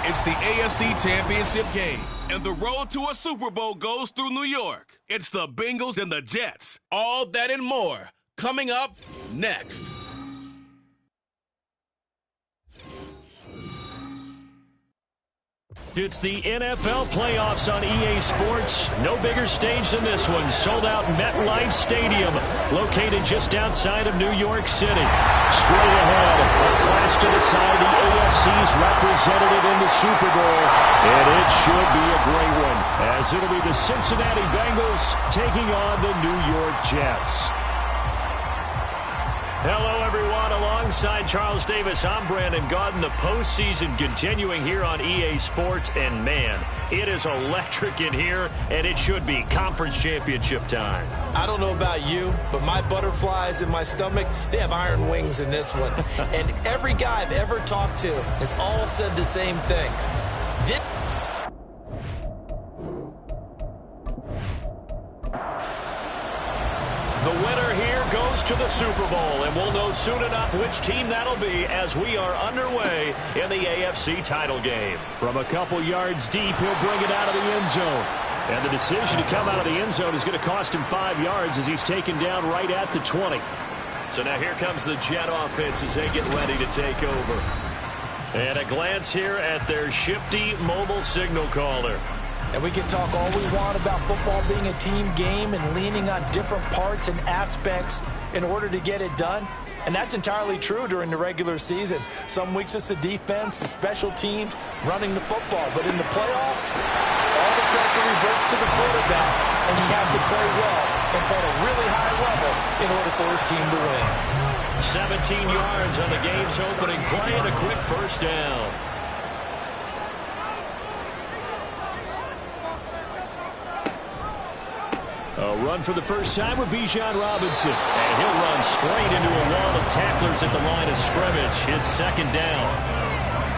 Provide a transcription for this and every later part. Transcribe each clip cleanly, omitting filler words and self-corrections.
It's the AFC Championship game, and the road to a Super Bowl goes through New York. It's the Bengals and the Jets. All that and more coming up next. It's the NFL playoffs on EA Sports. No bigger stage than this one. Sold out MetLife Stadium, located just outside of New York City. Straight ahead, a clash to decide the AFC's representative in the Super Bowl. And it should be a great one, as it'll be the Cincinnati Bengals taking on the New York Jets. Hello, everyone. Alongside Charles Davis, I'm Brandon Gaudin. The postseason continuing here on EA Sports. And, man, it is electric in here, and it should be conference championship time. I don't know about you, but my butterflies in my stomach, they have iron wings in this one. And every guy I've ever talked to has all said the same thing. The winner here goes to the Super Bowl, and we'll know soon enough which team that'll be as we are underway in the AFC title game. From a couple yards deep, he'll bring it out of the end zone. And the decision to come out of the end zone is going to cost him 5 yards as he's taken down right at the 20. So now here comes the Jet offense as they get ready to take over. And a glance here at their shifty mobile signal caller. And we can talk all we want about football being a team game and leaning on different parts and aspects in order to get it done. And that's entirely true during the regular season. Some weeks it's the defense, the special teams, running the football. But in the playoffs, all the pressure reverts to the quarterback, and he has to play well and play at a really high level in order for his team to win. 17 yards on the game's opening play and a quick first down. A run for the first time with Bijan Robinson. And he'll run straight into a wall of tacklers at the line of scrimmage. It's second down.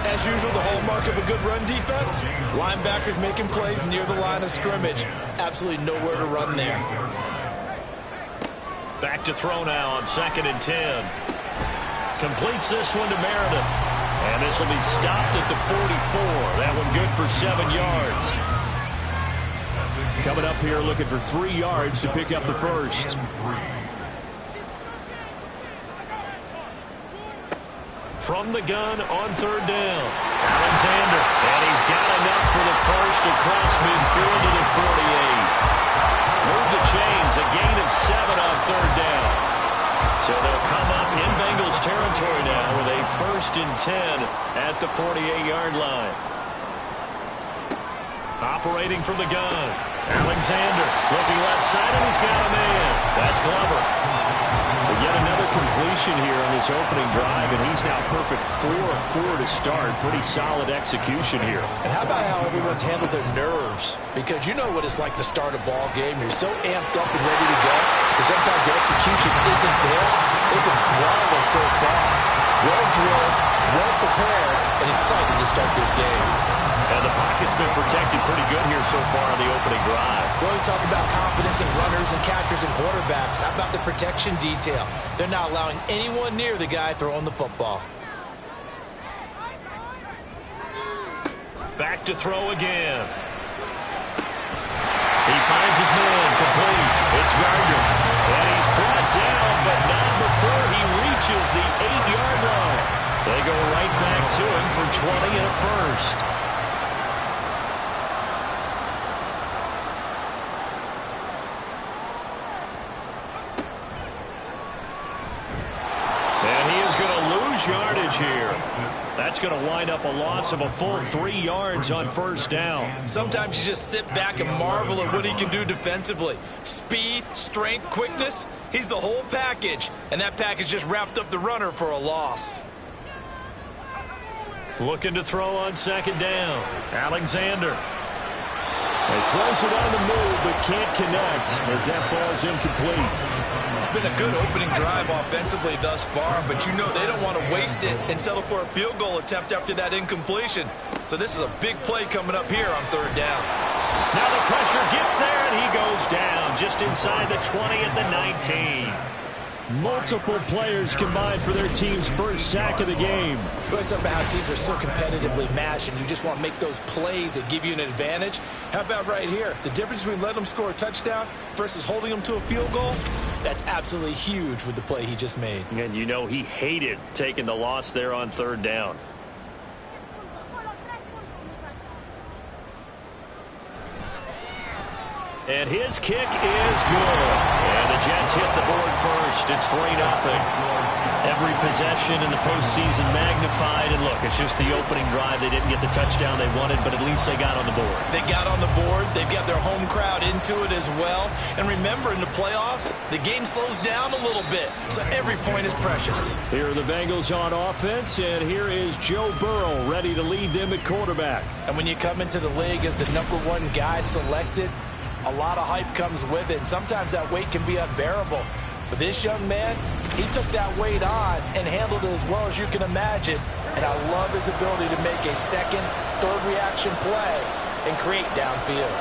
As usual, the hallmark of a good run defense, linebackers making plays near the line of scrimmage. Absolutely nowhere to run there. Back to throw now on 2nd and 10. Completes this one to Meredith. And this will be stopped at the 44. That one good for 7 yards. Coming up here looking for 3 yards to pick up the first. From the gun on 3rd down. Alexander. And he's got enough for the first across midfield to the 48. Move the chains. A gain of 7 on 3rd down. So they'll come up in Bengals territory now with a 1st and 10 at the 48-yard line. Operating from the gun. Alexander looking left side, and he's got a man. That's Glover. But yet another completion here on this opening drive, and he's now perfect 4 of 4 to start. Pretty solid execution here. And how about how everyone's handled their nerves? Because you know what it's like to start a ball game. You're so amped up and ready to go, but sometimes the execution isn't there. They've been flawless so far. Well drilled, well prepared, and excited to start this game. And the pocket's been protected pretty good here so far on the opening drive. We always talk about confidence in runners and catchers and quarterbacks. How about the protection detail? They're not allowing anyone near the guy throwing the football. Back to throw again. He finds his man complete. It's Gardner. And he's brought down, but not before he reaches the 8-yard line. They go right back to him for 20 and a first. Yardage here. That's going to wind up a loss of a full 3 yards on 1st down. Sometimes you just sit back and marvel at what he can do defensively. Speed, strength, quickness, he's the whole package. And that package just wrapped up the runner for a loss. Looking to throw on 2nd down. Alexander. He throws it on the move, but can't connect as that falls incomplete. It's been a good opening drive offensively thus far, but you know they don't want to waste it and settle for a field goal attempt after that incompletion. So this is a big play coming up here on 3rd down. Now the pressure gets there, and he goes down just inside the 20 at the 19. Multiple players combined for their team's first sack of the game. We always talk about how teams are so competitively matched, and you just want to make those plays that give you an advantage. How about right here? The difference between letting them score a touchdown versus holding them to a field goal, that's absolutely huge with the play he just made. And you know he hated taking the loss there on third down. And his kick is good. And the Jets hit the board first. It's 3-0. Every possession in the postseason magnified. And look, it's just the opening drive. They didn't get the touchdown they wanted, but at least they got on the board. They got on the board. They've got their home crowd into it as well. And remember, in the playoffs, the game slows down a little bit. So every point is precious. Here are the Bengals on offense, and here is Joe Burrow ready to lead them at quarterback. And when you come into the league as the #1 guy selected, a lot of hype comes with it. Sometimes that weight can be unbearable. But this young man, he took that weight on and handled it as well as you can imagine. And I love his ability to make a second, third reaction play and create downfield.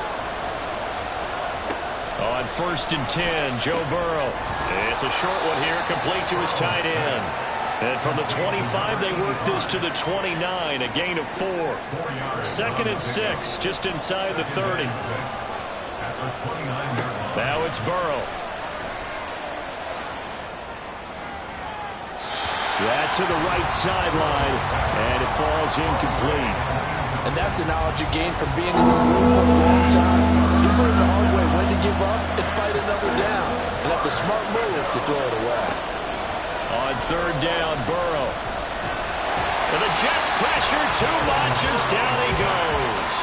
On 1st and 10, Joe Burrow. It's a short one here, complete to his tight end. And from the 25, they work this to the 29, a gain of 4. 2nd and 6, just inside the 30. Now it's Burrow. That's to the right sideline, and it falls incomplete. And that's the knowledge you gain from being in this league for a long time. He's learned the hard way when to give up and fight another down. And that's a smart move to throw it away. On 3rd down, Burrow. And the Jets pressure too much as down he goes.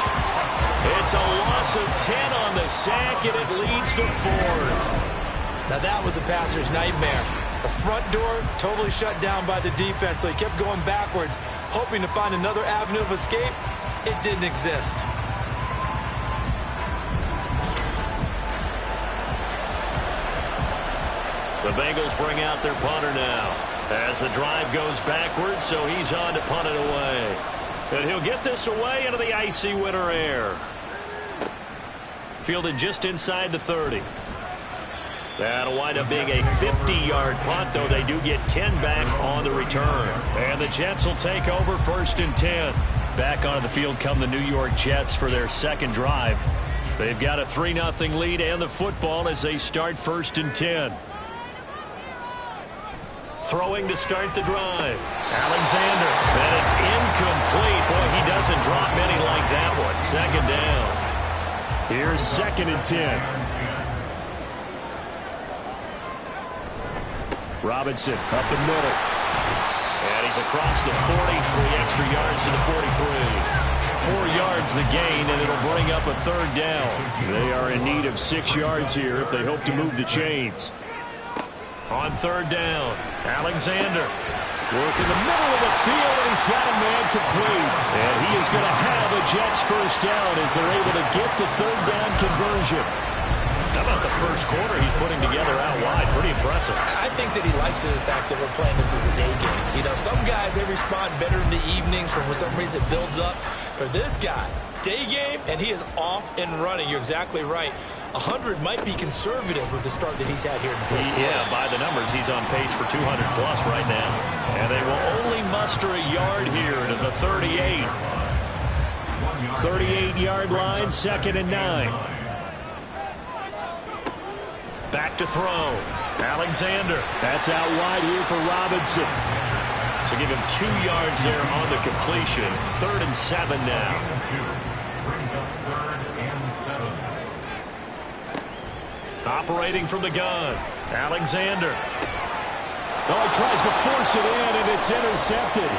It's a loss of 10 on the sack, and it leads to 4. Now that was a passer's nightmare. The front door totally shut down by the defense, so he kept going backwards, hoping to find another avenue of escape. It didn't exist. The Bengals bring out their punter now as the drive goes backwards, so he's on to punt it away. And he'll get this away into the icy winter air. Fielded just inside the 30. That'll wind up being a 50-yard punt, though they do get 10 back on the return. And the Jets will take over 1st and 10. Back onto the field come the New York Jets for their second drive. They've got a 3-0 lead and the football as they start 1st and 10. Throwing to start the drive. Alexander. And it's incomplete. Boy, he doesn't drop many like that one. 2nd down. Here's 2nd and 10. Robinson up the middle. And he's across the 40, 3 extra yards to the 43. 4 yards the gain, and it'll bring up a 3rd down. They are in need of 6 yards here if they hope to move the chains. On 3rd down, Alexander. Working the middle of the field, and he's got a man complete. And he is going to have a Jets first down as they're able to get the 3rd down conversion. How about the first quarter he's putting together out wide? Pretty impressive. I think that he likes the fact that we're playing this as a day game. You know, some guys, they respond better in the evenings. For some reason, it builds up. For this guy, day game, and he is off and running. You're exactly right. 100 might be conservative with the start that he's had here in the first quarter. Yeah, by the numbers, he's on pace for 200-plus right now. And they will only muster a yard here to the 38. 38-yard line, 2nd and 9. Back to throw. Alexander. That's out wide here for Robinson. So give him 2 yards there on the completion. 3rd and 7 now. Operating from the gun. Alexander. Oh, he tries to force it in, and it's intercepted.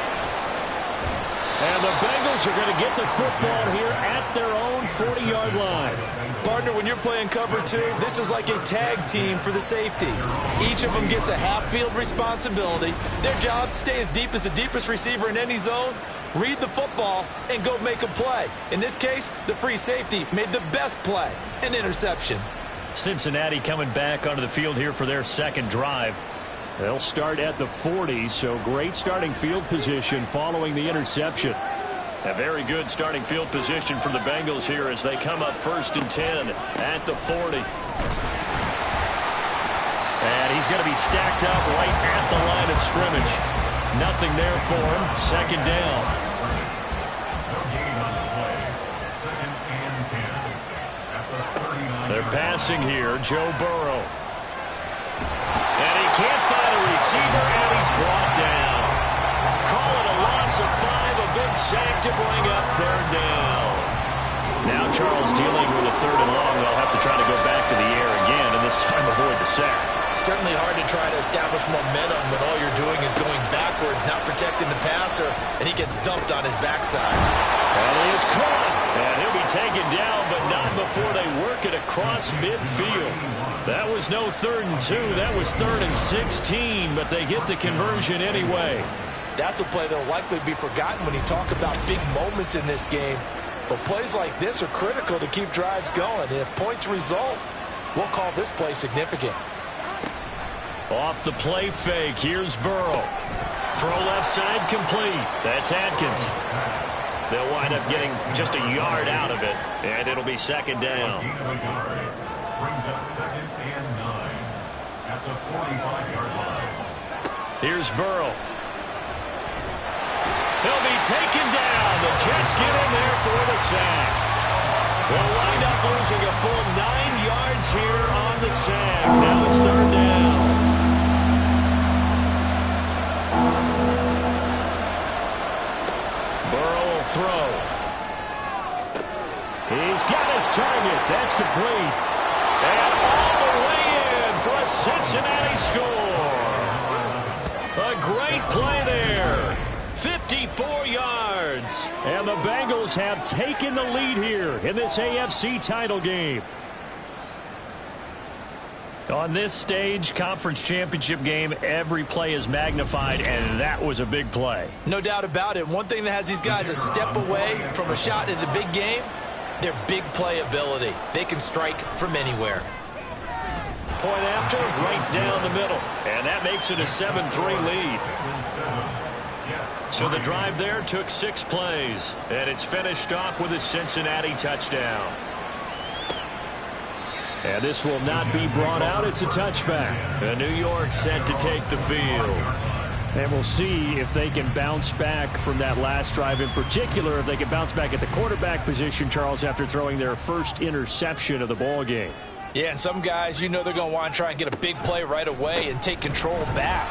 And the Bengals are going to get the football here at their own 40-yard line. Partner, when you're playing cover 2, this is like a tag team for the safeties. Each of them gets a half-field responsibility. Their job, stay as deep as the deepest receiver in any zone, read the football, and go make a play. In this case, the free safety made the best play, an interception. Cincinnati coming back onto the field here for their second drive. They'll start at the 40, so great starting field position following the interception. A very good starting field position for the Bengals here as they come up 1st and 10 at the 40. And he's going to be stacked up right at the line of scrimmage. Nothing there for him. Second down. They're passing here. Joe Burrow. And he can't find a receiver, and he's brought down. Call it a loss of 5, a big sack to bring up third down. Now Charles dealing with a third and long. They'll have to try to go back to the air again, and this time avoid the sack. Certainly hard to try to establish momentum when all you're doing is going backwards, not protecting the passer, and he gets dumped on his backside. And he is caught. And he'll be taken down, but not before they work it across midfield. That was no 3rd and 2. That was 3rd and 16, but they get the conversion anyway. That's a play that will likely be forgotten when you talk about big moments in this game. But plays like this are critical to keep drives going. And if points result, we'll call this play significant. Off the play fake, here's Burrow. Throw left side complete. That's Atkins. They'll wind up getting just a yard out of it, and it'll be second down. Brings up 2nd and 9 at the 45-yard line. Here's Burrow. He'll be taken down. The Jets get in there for the sack. They'll wind up losing a full 9 yards here on the sack. Now it's third down. Burrow will throw. He's got his target. That's complete. And all the way in for a Cincinnati score. A great play there. 54 yards. And the Bengals have taken the lead here in this AFC title game. On this stage, conference championship game, every play is magnified, and that was a big play. No doubt about it. One thing that has these guys a step away from a shot at the big game, their big play ability. They can strike from anywhere. Point after, right down the middle. And that makes it a 7-3 lead. So the drive there took 6 plays, and it's finished off with a Cincinnati touchdown. And this will not be brought out. It's a touchback. And New York set to take the field. And we'll see if they can bounce back from that last drive. In particular, if they can bounce back at the quarterback position, Charles, after throwing their first interception of the ball game. Yeah, and some guys, you know they're going to want to try and get a big play right away and take control back.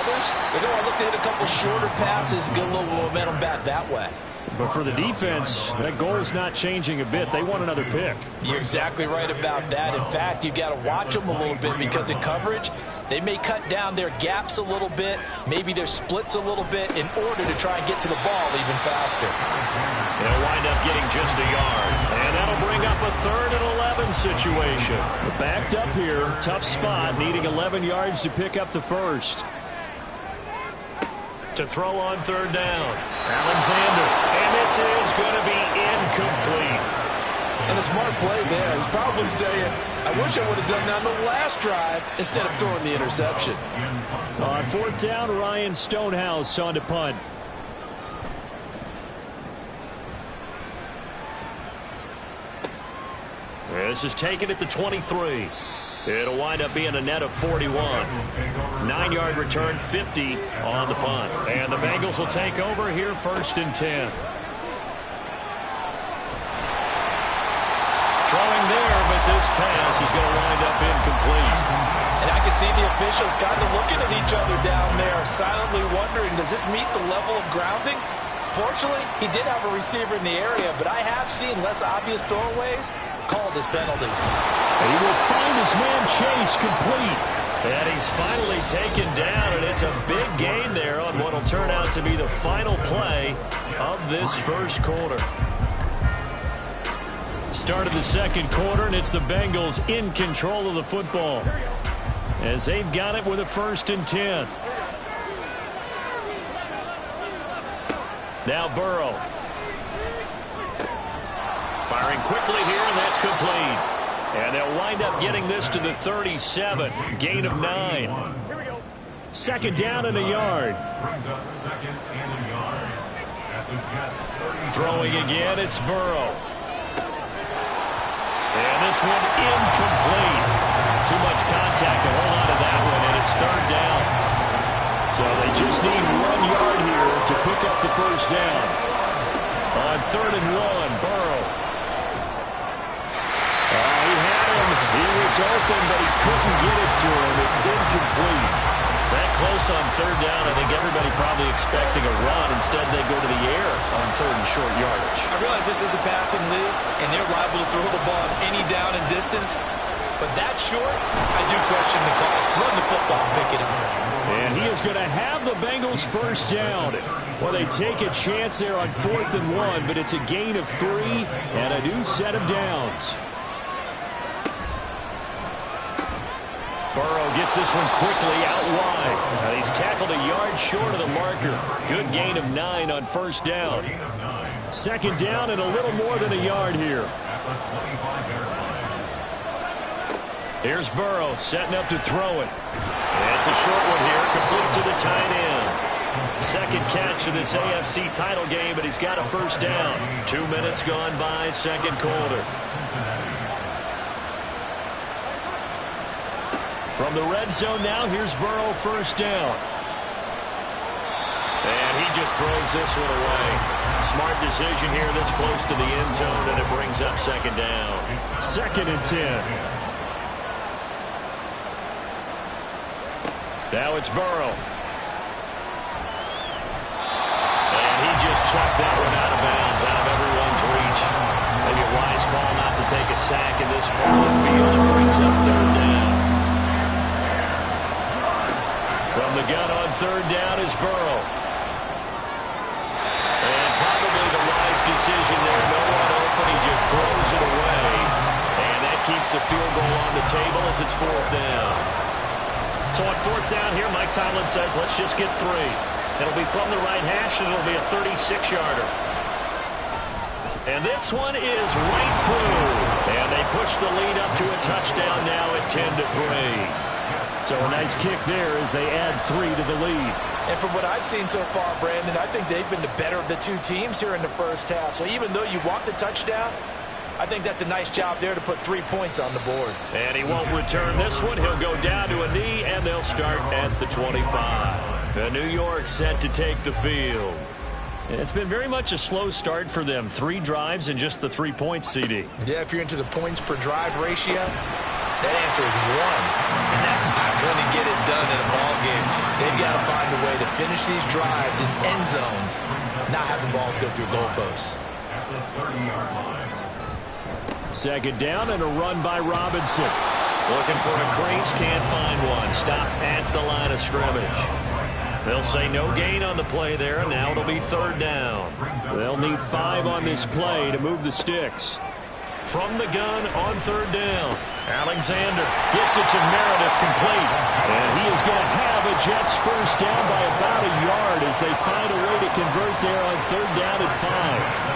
Others, they're going to look to hit a couple shorter passes and get a little momentum back that way. But for the defense, that goal is not changing a bit. They want another pick. You're exactly right about that. In fact, you've got to watch them a little bit because in coverage, they may cut down their gaps a little bit, maybe their splits a little bit in order to try and get to the ball even faster. They'll wind up getting just a yard. And that'll bring up a 3rd and 11 situation. Backed up here, tough spot, needing 11 yards to pick up the first. To throw on 3rd down. Alexander. And this is going to be incomplete. And a smart play there. He's probably saying, I wish I would have done that on the last drive instead of throwing the interception. On 4th down, Ryan Stonehouse on to punt. This is taken at the 23. It'll wind up being a net of 41. 9-yard return, 50 on the punt. And the Bengals will take over here, 1st and 10. Throwing there, but this pass is going to wind up incomplete. And I can see the officials kind of looking at each other down there, silently wondering, does this meet the level of grounding? Fortunately, he did have a receiver in the area, but I have seen less obvious throwaways called as penalties. He will find his man Chase complete. And he's finally taken down, and it's a big gain there on what will turn out to be the final play of this first quarter. Start of the second quarter, and it's the Bengals in control of the football as they've got it with a 1st and 10. Now Burrow. Firing quickly here, and that's complete. And they'll wind up getting this to the 37. Gain of 9. 2nd down and a yard. Brings up 2nd and a yard at the Jets 37. Throwing again, it's Burrow. And this one incomplete. Too much contact to hold on to that third down. So they just need 1 yard here to pick up the first down. On 3rd and 1, Burrow. He had him. He was open, but he couldn't get it to him. It's incomplete. That close on 3rd down, I think everybody probably expecting a run. Instead, they go to the air on 3rd and short yardage. I realize this is a passing league, and they're liable to throw the ball on any down and distance. But that short, I do question the call. Run the football and pick it up. And he is going to have the Bengals first down. Well, they take a chance there on 4th and 1, but it's a gain of 3 and a new set of downs. Burrow gets this one quickly out wide. He's tackled a yard short of the marker. Good gain of 9 on first down. 2nd down and a little more than a yard here. Here's Burrow setting up to throw it. It's a short one here, complete to the tight end. 2nd catch of this AFC title game, but he's got a first down. 2 minutes gone by, 2nd quarter. From the red zone now, here's Burrow, first down. And he just throws this one away. Smart decision here this close to the end zone, and it brings up 2nd down. 2nd and 10. Now it's Burrow. And he just chucked that one out of bounds, out of everyone's reach. Maybe a wise call not to take a sack in this part of the field. It brings up 3rd down. From the gun on 3rd down is Burrow. And probably the wise decision there. No one open. He just throws it away. And that keeps the field goal on the table as it's 4th down. So on 4th down here, Mike Tomlin says, let's just get 3. It'll be from the right hash, and it'll be a 36-yarder. And this one is right through. And they push the lead up to a touchdown now at 10-3. So a nice kick there as they add 3 to the lead. And from what I've seen so far, Brandon, I think they've been the better of the two teams here in the first half. So even though you want the touchdown, I think that's a nice job there to put 3 points on the board. And he won't return this one. He'll go down to a knee, and they'll start at the 25. The New York set to take the field. And it's been very much a slow start for them. 3 drives and just the 3 points, CD. Yeah, if you're into the points per drive ratio, that answer is 1. And that's not going to get it done in a ball game. They've got to find a way to finish these drives in end zones, not having balls go through goalposts. At the 30-yard line. 2nd down and a run by Robinson. Looking for a crease, can't find one. Stopped at the line of scrimmage. They'll say no gain on the play there, and now it'll be 3rd down. They'll need 5 on this play to move the sticks. From the gun on 3rd down, Alexander gets it to Meredith, complete. And he is going to have a Jets first down by about a yard as they find a way to convert there on 3rd down and 5.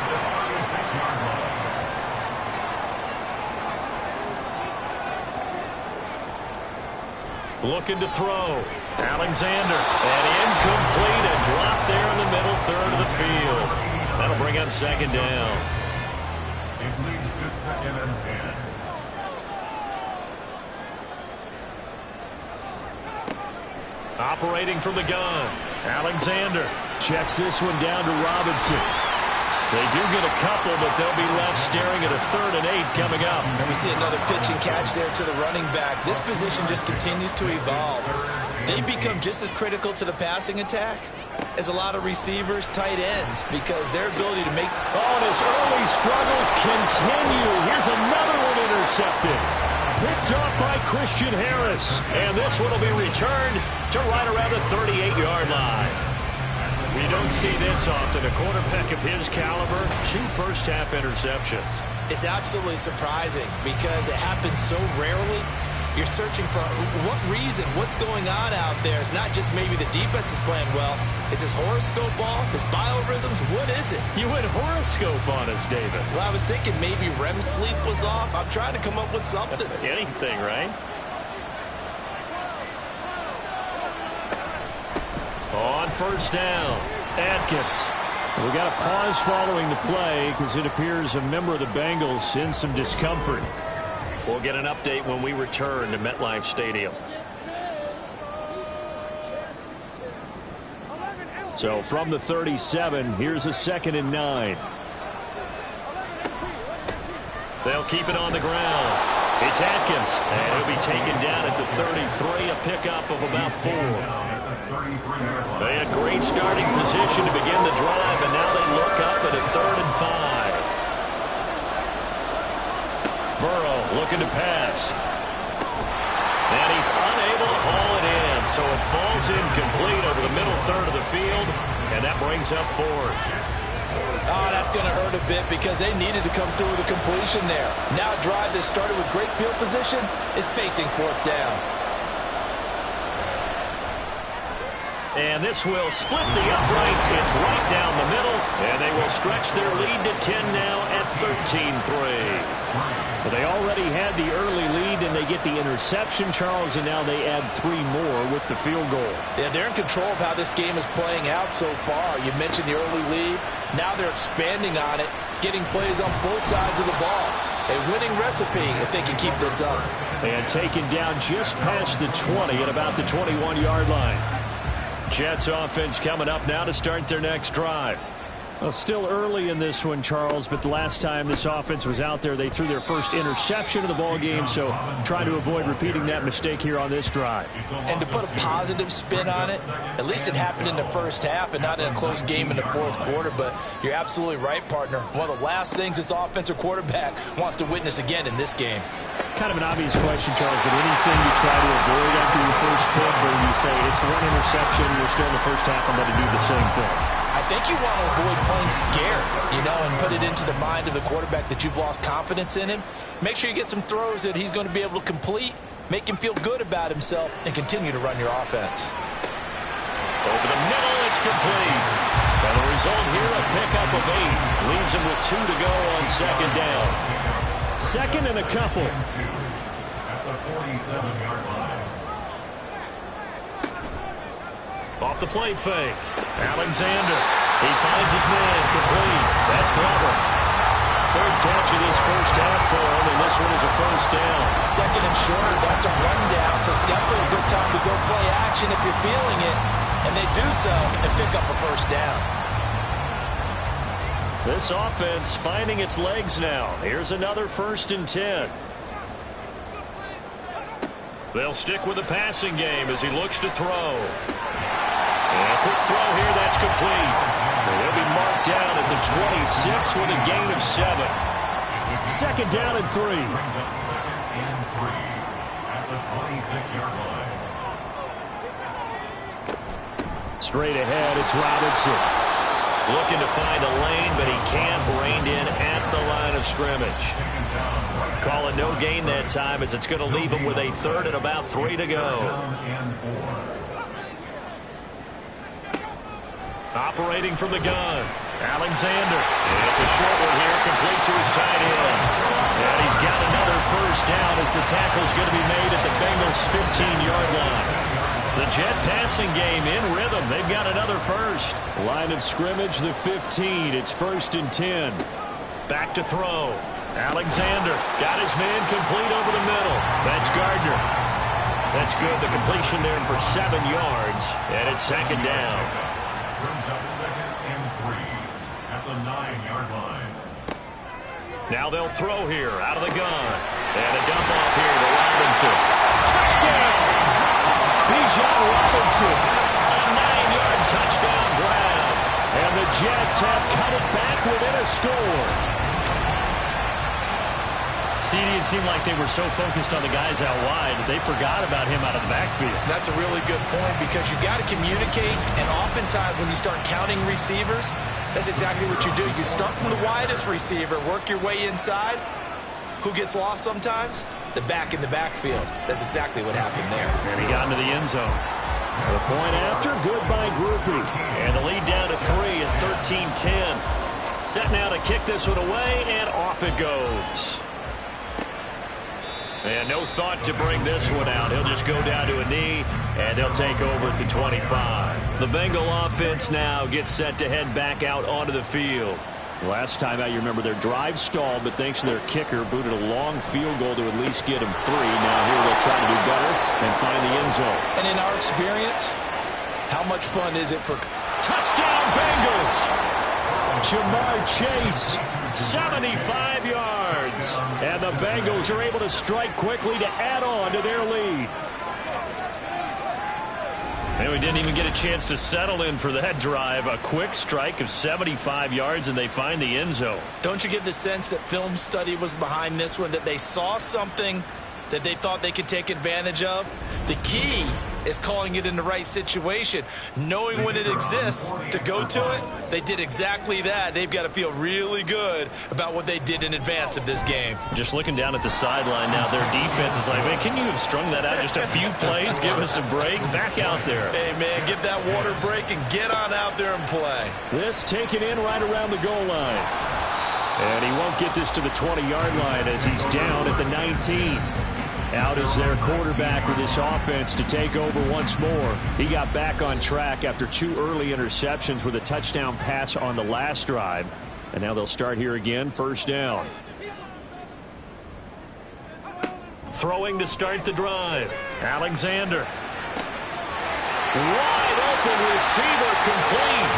Looking to throw. Alexander. And incomplete. A drop there in the middle third of the field. That'll bring up 2nd down. It leads to 2nd and 10. Operating from the gun. Alexander checks this one down to Robinson. They do get a couple, but they'll be left staring at a 3rd and 8 coming up. And we see another pitch and catch there to the running back. This position just continues to evolve. They become just as critical to the passing attack as a lot of receivers, tight ends, because their ability to make... Oh, and his early struggles continue. Here's another one intercepted. Picked up by Christian Harris. And this one will be returned to right around the 38-yard line. We don't see this often. A quarterback of his caliber, 2 first-half interceptions. It's absolutely surprising because it happens so rarely. You're searching for what reason, what's going on out there. It's not just maybe the defense is playing well. Is his horoscope off? His biorhythms? What is it? You went horoscope on us, David. Well, I was thinking maybe REM sleep was off. I'm trying to come up with something. Anything, right? On 1st down, Atkins. We got a pause following the play because it appears a member of the Bengals in some discomfort. We'll get an update when we return to MetLife Stadium. So from the 37, here's a 2nd and 9. They'll keep it on the ground. It's Atkins, and he'll be taken down at the 33, a pickup of about 4. They had great starting position to begin the drive, and now they look up at a 3rd and 5. Burrow looking to pass. And he's unable to haul it in, so it falls incomplete over the middle third of the field, and that brings up 4th. Oh, that's going to hurt a bit because they needed to come through with a completion there. Now a drive that started with great field position is facing 4th down. And this will split the uprights. It's right down the middle, and they will stretch their lead to 10 now at 13-3. Well, they already had the early lead, and they get the interception, Charles, and now they add 3 more with the field goal. Yeah, they're in control of how this game is playing out so far. You mentioned the early lead. Now they're expanding on it, getting plays on both sides of the ball. A winning recipe if they can keep this up. And taken down just past the 20 at about the 21-yard line. Jets offense coming up now to start their next drive. Well, still early in this one, Charles, but the last time this offense was out there, they threw their first interception of the ball game, so try to avoid repeating that mistake here on this drive. And to put a positive spin on it, at least it happened in the first half and not in a close game in the 4th quarter, but you're absolutely right, partner. One of the last things this offensive quarterback wants to witness again in this game. Kind of an obvious question, Charles, but anything you try to avoid after your first pick, or you say it's 1 interception, you're still in the first half, I'm going to do the same thing. I think you want to avoid playing scared, and put it into the mind of the quarterback that you've lost confidence in him. Make sure you get some throws that he's going to be able to complete, make him feel good about himself, and continue to run your offense. Over the middle, it's complete. And the result here, a pickup of 8. Leaves him with 2 to go on 2nd down. 2nd and a couple. At the 47-yard line. Off the play fake. Alexander. He finds his man. Complete. That's Glover. 3rd catch of this first half for him, and this one is a 1st down. 2nd and short. That's a rundown, so it's definitely a good time to go play action if you're feeling it. And they do so and pick up a 1st down. This offense finding its legs now. Here's another 1st and 10. They'll stick with the passing game as he looks to throw. And a quick throw here, that's complete. They'll be marked down at the 26 with a gain of 7. 2nd down and 3. Brings up 2nd and 3 at the 26-yard line. Straight ahead, it's Robinson. Looking to find a lane, but he can't. Reined in at the line of scrimmage. Call it no gain that time, as it's going to leave him with a 3rd and about 3 to go. Operating from the gun, Alexander. And it's a short one here, complete to his tight end. And he's got another 1st down as the tackle's going to be made at the Bengals' 15-yard line. The Jet passing game in rhythm. They've got another 1st. Line of scrimmage, the 15. It's 1st and 10. Back to throw. Alexander got his man complete over the middle. That's Gardner. That's good. The completion there for 7 yards. And it's 2nd down. Brings up 2nd and 3 at the 9-yard line. Now they'll throw here out of the gun. And a dump off here to Robinson. Touchdown! Bijan Robinson. A 9-yard touchdown grab. And the Jets have cut it back within a score. CD, it seemed like they were so focused on the guys out wide, they forgot about him out of the backfield. That's a really good point because you've got to communicate, and oftentimes when you start counting receivers, that's exactly what you do. You start from the widest receiver, work your way inside. Who gets lost sometimes? The back in the backfield. That's exactly what happened there. And he got into the end zone. The point after, good by Grupe. And the lead down to 3 at 13-10. Set now to kick this one away, and off it goes. And no thought to bring this one out. He'll just go down to a knee, and they'll take over at the 25. The Bengal offense now gets set to head back out onto the field. Last time out, you remember their drive stalled, but thanks to their kicker, booted a long field goal to at least get him 3. Now here they'll try to do better and find the end zone. And in our experience, how much fun is it for Touchdown, Bengals. Ja'Marr Chase, 75 yards. And the Bengals are able to strike quickly to add on to their lead. And we didn't even get a chance to settle in for that drive. A quick strike of 75 yards, and they find the end zone. Don't you get the sense that film study was behind this one, that they saw something that they thought they could take advantage of? The key is calling it in the right situation, knowing when it exists to go to it. They did exactly that. They've got to feel really good about what they did in advance of this game. Just looking down at the sideline now, their defense is like, man, can you have strung that out just a few plays? Give us a break. Back out there. Hey, man, give that water break and get on out there and play. This taken in right around the goal line. And he won't get this to the 20-yard line as he's down at the 19. Out is their quarterback with this offense to take over once more. He got back on track after 2 early interceptions with a touchdown pass on the last drive. And now they'll start here again, first down. Throwing to start the drive. Alexander. Wide open receiver, complete.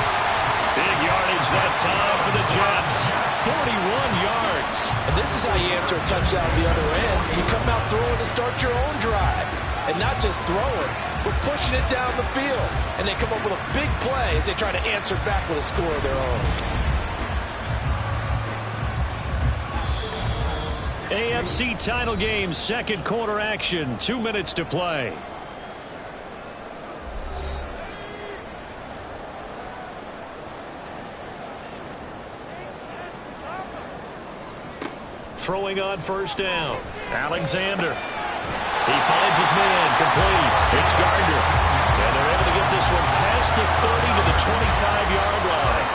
Big yardage that time for the Jets. 41 yards. And this is how you answer a touchdown at the other end. You come out throwing to start your own drive. And not just throwing, but pushing it down the field. And they come up with a big play as they try to answer back with a score of their own. AFC title game, second quarter action. 2 minutes to play. Throwing on first down. Alexander. He finds his man, complete. It's Gardner. And they're able to get this one past the 30 to the 25-yard line.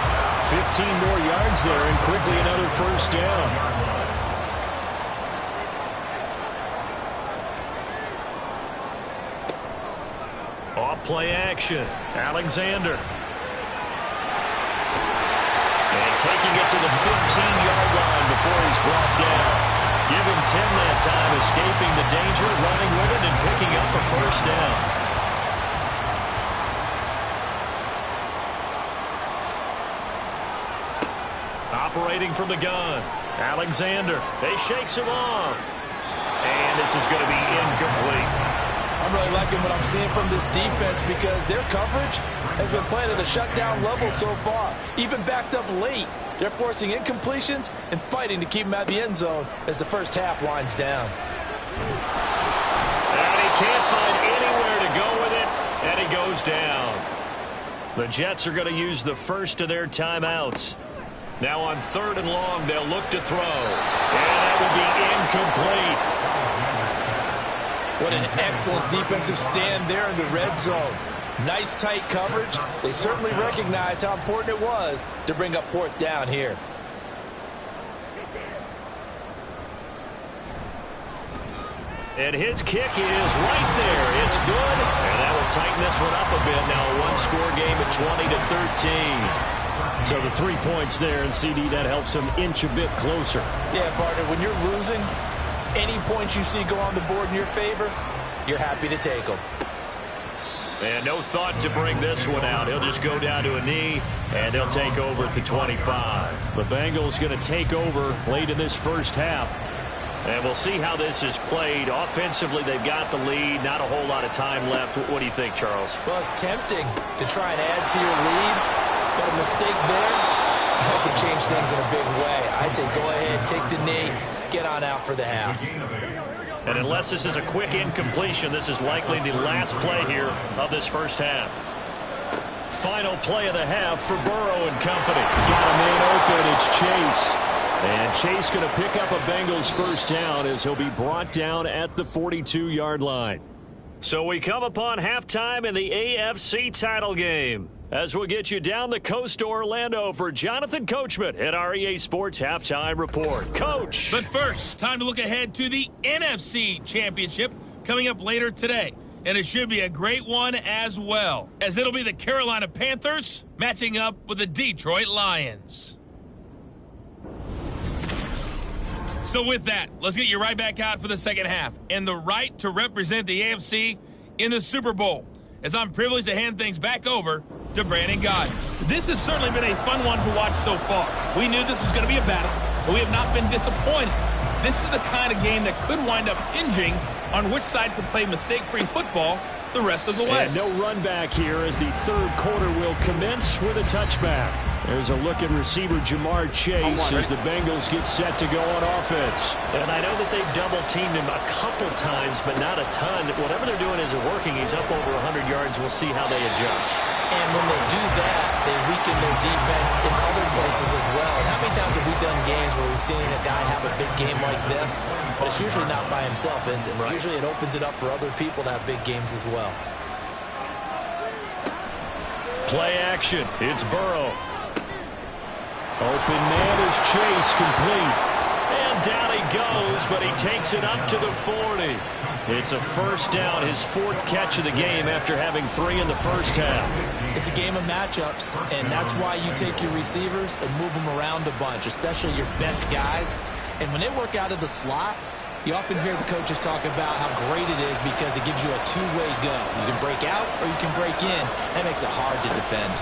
15 more yards there and quickly another first down. Off play action. Alexander. And taking it to the 15-yard line before he's brought down. Give him 10 that time, escaping the danger, running with it, and picking up a first down. Operating from the gun. Alexander. He shakes him off. And this is going to be incomplete. I'm really liking what I'm seeing from this defense because their coverage has been playing at a shutdown level so far. Even backed up late, they're forcing incompletions and fighting to keep them out of the end zone as the first half winds down. And he can't find anywhere to go with it, and he goes down. The Jets are going to use the first of their timeouts. Now on 3rd and long, they'll look to throw. And that will be incomplete. What an excellent defensive stand there in the red zone. Nice tight coverage. They certainly recognized how important it was to bring up 4th down here. And his kick is right there. It's good. And that will tighten this one up a bit. Now a one-score game at 20-13. So the 3 points there, and CD, that helps them inch a bit closer. Yeah, partner, when you're losing, any points you see go on the board in your favor, you're happy to take them. And no thought to bring this one out. He'll just go down to a knee, and they'll take over at the 25. The Bengals going to take over late in this first half. And we'll see how this is played. Offensively, they've got the lead. Not a whole lot of time left. What do you think, Charles? Well, it's tempting to try and add to your lead, but a mistake there, that could change things in a big way. I say go ahead, take the knee, get on out for the half. And unless this is a quick incompletion, this is likely the last play here of this first half. Final play of the half for Burrow and company. Got a man open. It's Chase. And Chase going to pick up a Bengals first down as he'll be brought down at the 42-yard line. So we come upon halftime in the AFC title game, as we'll get you down the coast to Orlando for Jonathan Coachman at our EA Sports Halftime Report. Coach! But first, time to look ahead to the NFC Championship coming up later today. And it should be a great one as well, as it'll be the Carolina Panthers matching up with the Detroit Lions. So with that, let's get you right back out for the second half and the right to represent the AFC in the Super Bowl, as I'm privileged to hand things back over to Brandon Gaudin. This has certainly been a fun one to watch so far. We knew this was going to be a battle, but we have not been disappointed. This is the kind of game that could wind up hinging on which side can play mistake-free football the rest of the way. And no run back here as the third quarter will commence with a touchback. There's a look at receiver Jamar Chase as the Bengals get set to go on offense. And I know that they've double-teamed him a couple times, but not a ton. Whatever they're doing isn't working. He's up over 100 yards. We'll see how they adjust. And when they do that, they weaken their defense in other places as well. And how many times have we done games where we've seen a guy have a big game like this, but it's usually not by himself, is it? Right. Usually it opens it up for other people to have big games as well. Play action. It's Burrow. Open man is Chase, complete. And down he goes, but he takes it up to the 40. It's a first down, his fourth catch of the game after having 3 in the first half. It's a game of matchups, and that's why you take your receivers and move them around a bunch, especially your best guys. And when they work out of the slot, you often hear the coaches talk about how great it is because it gives you a two-way go. You can break out or you can break in. That makes it hard to defend.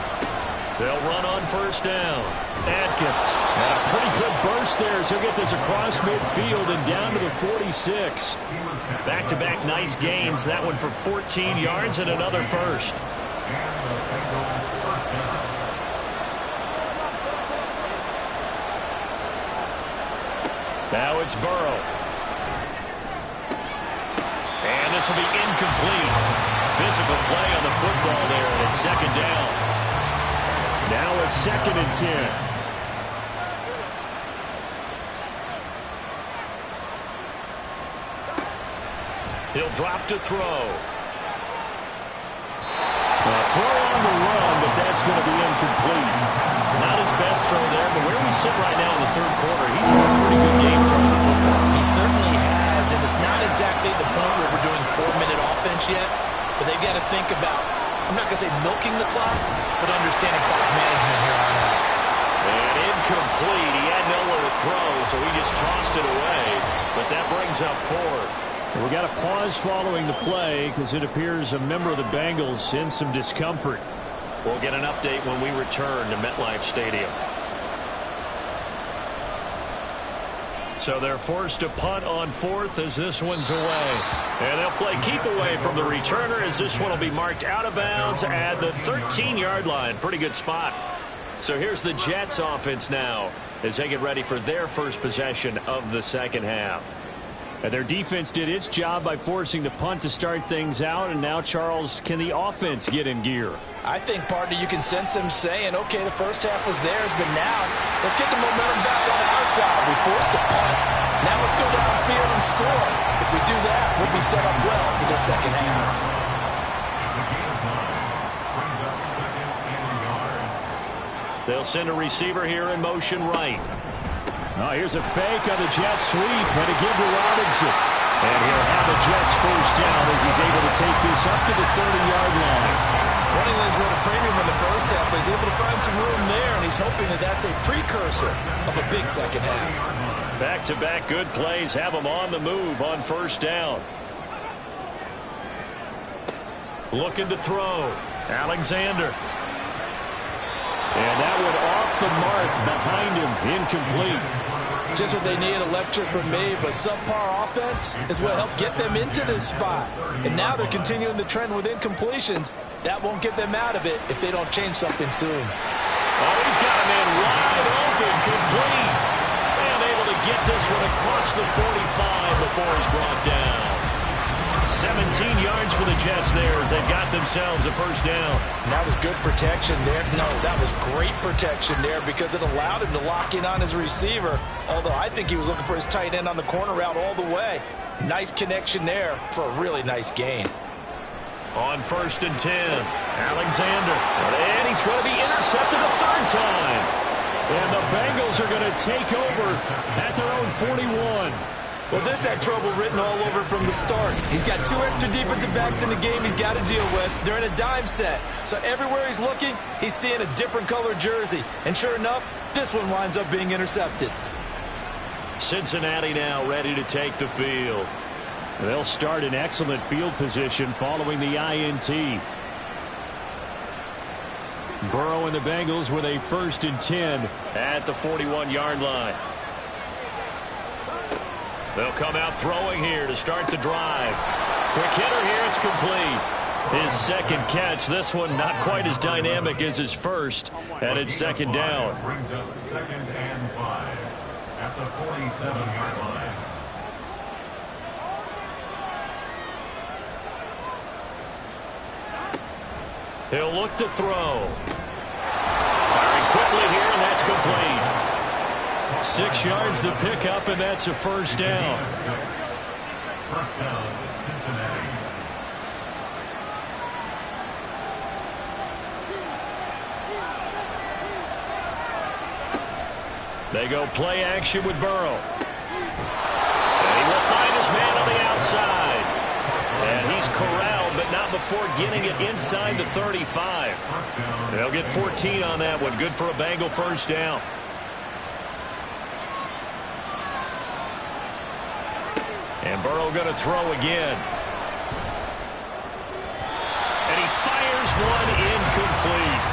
They'll run on first down. Atkins. And a pretty good burst there as he'll get this across midfield and down to the 46. Back-to-back nice gains. That one for 14 yards and another first. Now it's Burrow. And this will be incomplete. Physical play on the football there, and it's second down. Now a 2nd and 10. He'll drop to throw. Throw on the run, but that's going to be incomplete. Not his best throw there, but where we sit right now in the third quarter, he's had a pretty good game throwing the football. He certainly has, and it's not exactly the point where we're doing 4-minute offense yet, but they've got to think about, I'm not going to say milking the clock, but understanding clock management here on out. And incomplete. He had nowhere to throw, so he just tossed it away, but that brings up 4th. We got a pause following the play because it appears a member of the Bengals in some discomfort. We'll get an update when we return to MetLife Stadium. So they're forced to punt on 4th as this one's away. And they'll play keep away from the returner as this one will be marked out of bounds at the 13-yard line. Pretty good spot. So here's the Jets offense now as they get ready for their first possession of the second half. And their defense did its job by forcing the punt to start things out. And now, Charles, can the offense get in gear? I think, partner, you can sense them saying, okay, the first half was theirs, but now let's get the momentum back on our side. We forced a punt. Now let's go downfield and score. If we do that, we'll be set up well for the second half. They'll send a receiver here in motion right. Oh, here's a fake on the Jets sweep, and a give to Robinson. And he'll have the Jets first down as he's able to take this up to the 30-yard line. Running lanes were a premium in the first half, but he's able to find some room there, and he's hoping that that's a precursor of a big second half. Back-to-back good plays have him on the move on first down. Looking to throw. Alexander. And that one off the mark behind him, incomplete. Just what they need, a lecture from me, but subpar offense is what helped get them into this spot. And now they're continuing the trend with incompletions. That won't get them out of it if they don't change something soon. Oh, he's got a man wide open, complete. And able to get this one across the 45 before he's brought down. 17 yards for the Jets there as they've got themselves a first down. That was good protection there. No, that was great protection there because it allowed him to lock in on his receiver. Although I think he was looking for his tight end on the corner route all the way. Nice connection there for a really nice gain. On 1st and 10, Alexander. And he's going to be intercepted a third time. And the Bengals are going to take over at their own 41. Well, this had trouble written all over from the start. He's got 2 extra defensive backs in the game he's got to deal with. They're in a dime set. So everywhere he's looking, he's seeing a different color jersey. And sure enough, this one winds up being intercepted. Cincinnati now ready to take the field. They'll start in excellent field position following the INT. Burrow and the Bengals with a 1st and 10 at the 41-yard line. They'll come out throwing here to start the drive. Quick hitter here, it's complete. His second catch, this one not quite as dynamic as his first, and it's 2nd down. Brings up 2nd and 5 at the 47-yard line. He'll look to throw. Firing quickly here, and that's complete. 6 yards the pickup, and that's a 1st down. 1st down, Cincinnati. They go play action with Burrow. And he will find his man on the outside. And he's corralled, but not before getting it inside the 35. They'll get 14 on that one. Good for a Bengal 1st down. And Burrow going to throw again. And he fires one incomplete.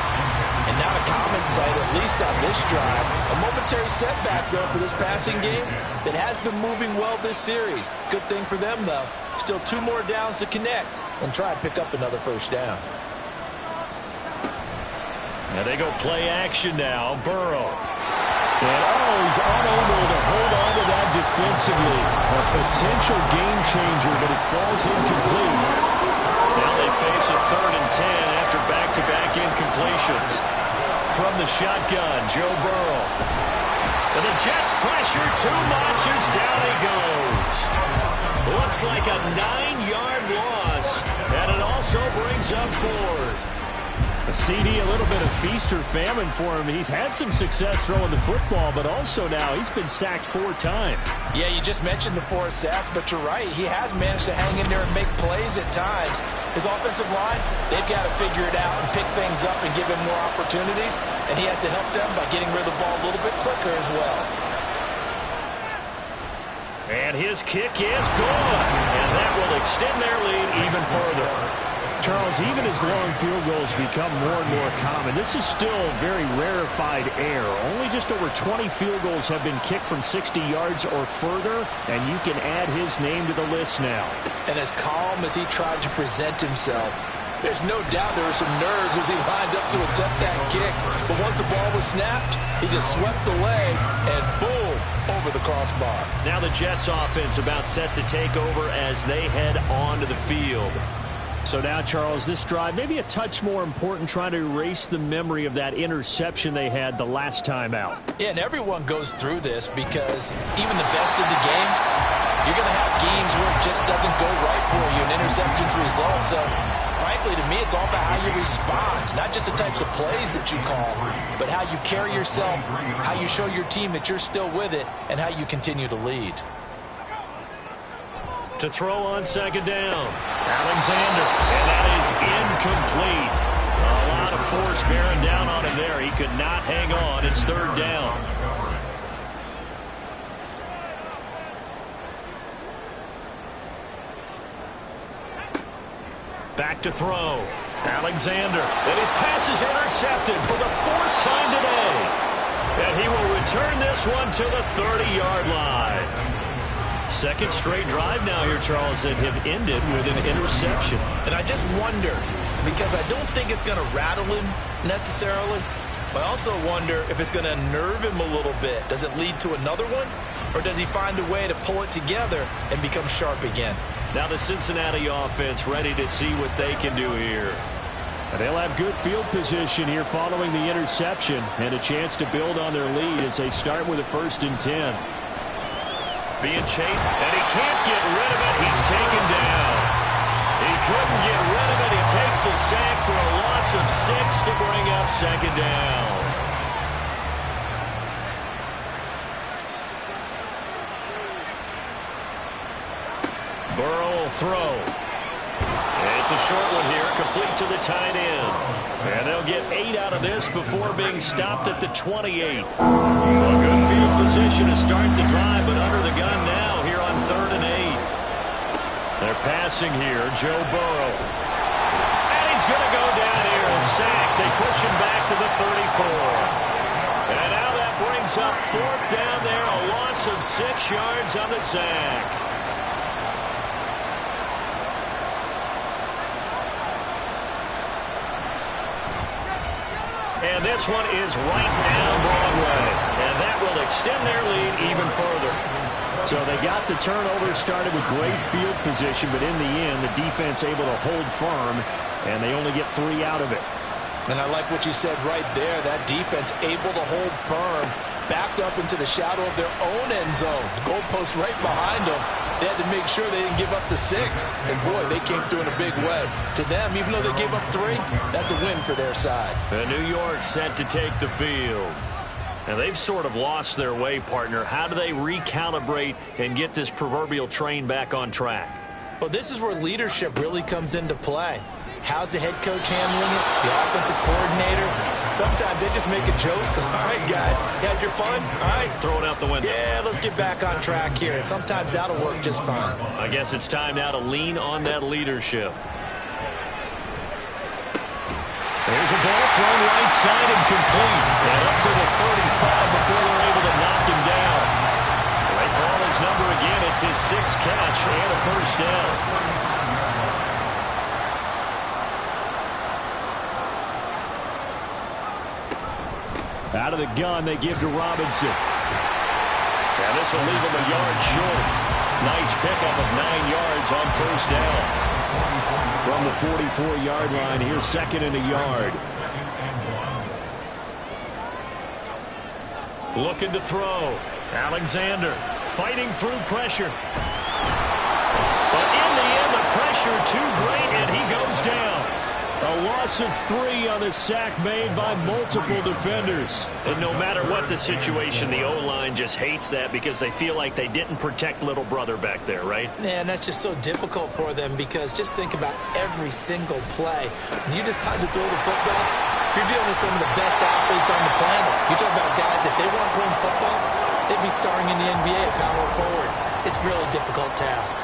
And not a common sight, at least on this drive. A momentary setback, though, for this passing game that has been moving well this series. Good thing for them, though. Still 2 more downs to connect and try and pick up another 1st down. Now they go play action now. Burrow. And he's unable to hold on to that defensively. A potential game changer, but it falls incomplete. Now they face a 3rd and 10 after back-to-back incompletions. From the shotgun, Joe Burrow. And the Jets pressure too much as down he goes. Looks like a 9-yard loss, and it also brings up 4th. A CD, a little bit of feast or famine for him. He's had some success throwing the football, but also now he's been sacked 4 times. Yeah, you just mentioned the 4 sacks, but you're right. He has managed to hang in there and make plays at times. His offensive line, they've got to figure it out and pick things up and give him more opportunities, and he has to help them by getting rid of the ball a little bit quicker as well. And his kick is good, and that will extend their lead even further. Charles, even as long field goals become more and more common, this is still very rarefied air. Only just over 20 field goals have been kicked from 60 yards or further, and you can add his name to the list now. And as calm as he tried to present himself, there's no doubt there were some nerves as he lined up to attempt that kick. But once the ball was snapped, he just swept the leg and boom, over the crossbar. Now the Jets offense about set to take over as they head onto the field. So now, Charles, this drive maybe a touch more important, trying to erase the memory of that interception they had the last time out. Yeah, and everyone goes through this because even the best in the game, you're going to have games where it just doesn't go right for you, and interceptions result. So, frankly, to me, it's all about how you respond, not just the types of plays that you call, but how you carry yourself, how you show your team that you're still with it, and how you continue to lead. To throw on 2nd down, Alexander, and that is incomplete. A lot of force bearing down on him there. He could not hang on. It's 3rd down. Back to throw. Alexander, and his pass is intercepted for the 4th time today. And he will return this one to the 30-yard line. 2nd straight drive now here, Charles, that have ended with an interception. And I just wonder, because I don't think it's going to rattle him necessarily, but I also wonder if it's going to unnerve him a little bit. Does it lead to another one, or does he find a way to pull it together and become sharp again? Now the Cincinnati offense ready to see what they can do here. And they'll have good field position here following the interception and a chance to build on their lead as they start with a 1st and 10. Being chased, and he can't get rid of it. He's taken down. He couldn't get rid of it. He takes a sack for a loss of 6 to bring up 2nd down. Burrow will throw. It's a short one here, complete to the tight end. And they'll get 8 out of this before being stopped at the 28. A good field position to start the drive, but under the gun now here on 3rd and 8. They're passing here, Joe Burrow. And he's going to go down here sack. They push him back to the 34. And now that brings up 4th down there, a loss of 6 yards on the sack. And this one is right down Broadway. And that will extend their lead even further. So they got the turnover started with great field position, but in the end, the defense able to hold firm, and they only get 3 out of it. And I like what you said right there. That defense able to hold firm, backed up into the shadow of their own end zone. The goalpost right behind them. They had to make sure they didn't give up the 6. And, boy, they came through in a big way. To them, even though they gave up 3, that's a win for their side. And New York set to take the field. And they've sort of lost their way, partner. How do they recalibrate and get this proverbial train back on track? Well, this is where leadership really comes into play. How's the head coach handling it? The offensive coordinator? Sometimes they just make a joke. All right, guys, you had your fun? All right. Throw it out the window. Yeah, let's get back on track here. And sometimes that'll work just fine. I guess it's time now to lean on that leadership. There's a ball thrown right side and complete. And up to the 35 before they're able to knock him down. They call his number again. It's his 6th catch and a 1st down. Out of the gun, they give to Robinson. And this will leave him a yard short. Nice pickup of 9 yards on 1st down. From the 44-yard line, here's 2nd and a yard. Looking to throw. Alexander fighting through pressure. But in the end, the pressure too great, and he goes down. A loss of 3 on the sack made by multiple defenders. And no matter what the situation, the O-line just hates that because they feel like they didn't protect little brother back there, right? Man, that's just so difficult for them because just think about every single play. When you decide to throw the football, you're dealing with some of the best athletes on the planet. You talk about guys, if they weren't playing football, they'd be starring in the NBA at power forward. It's a really difficult task.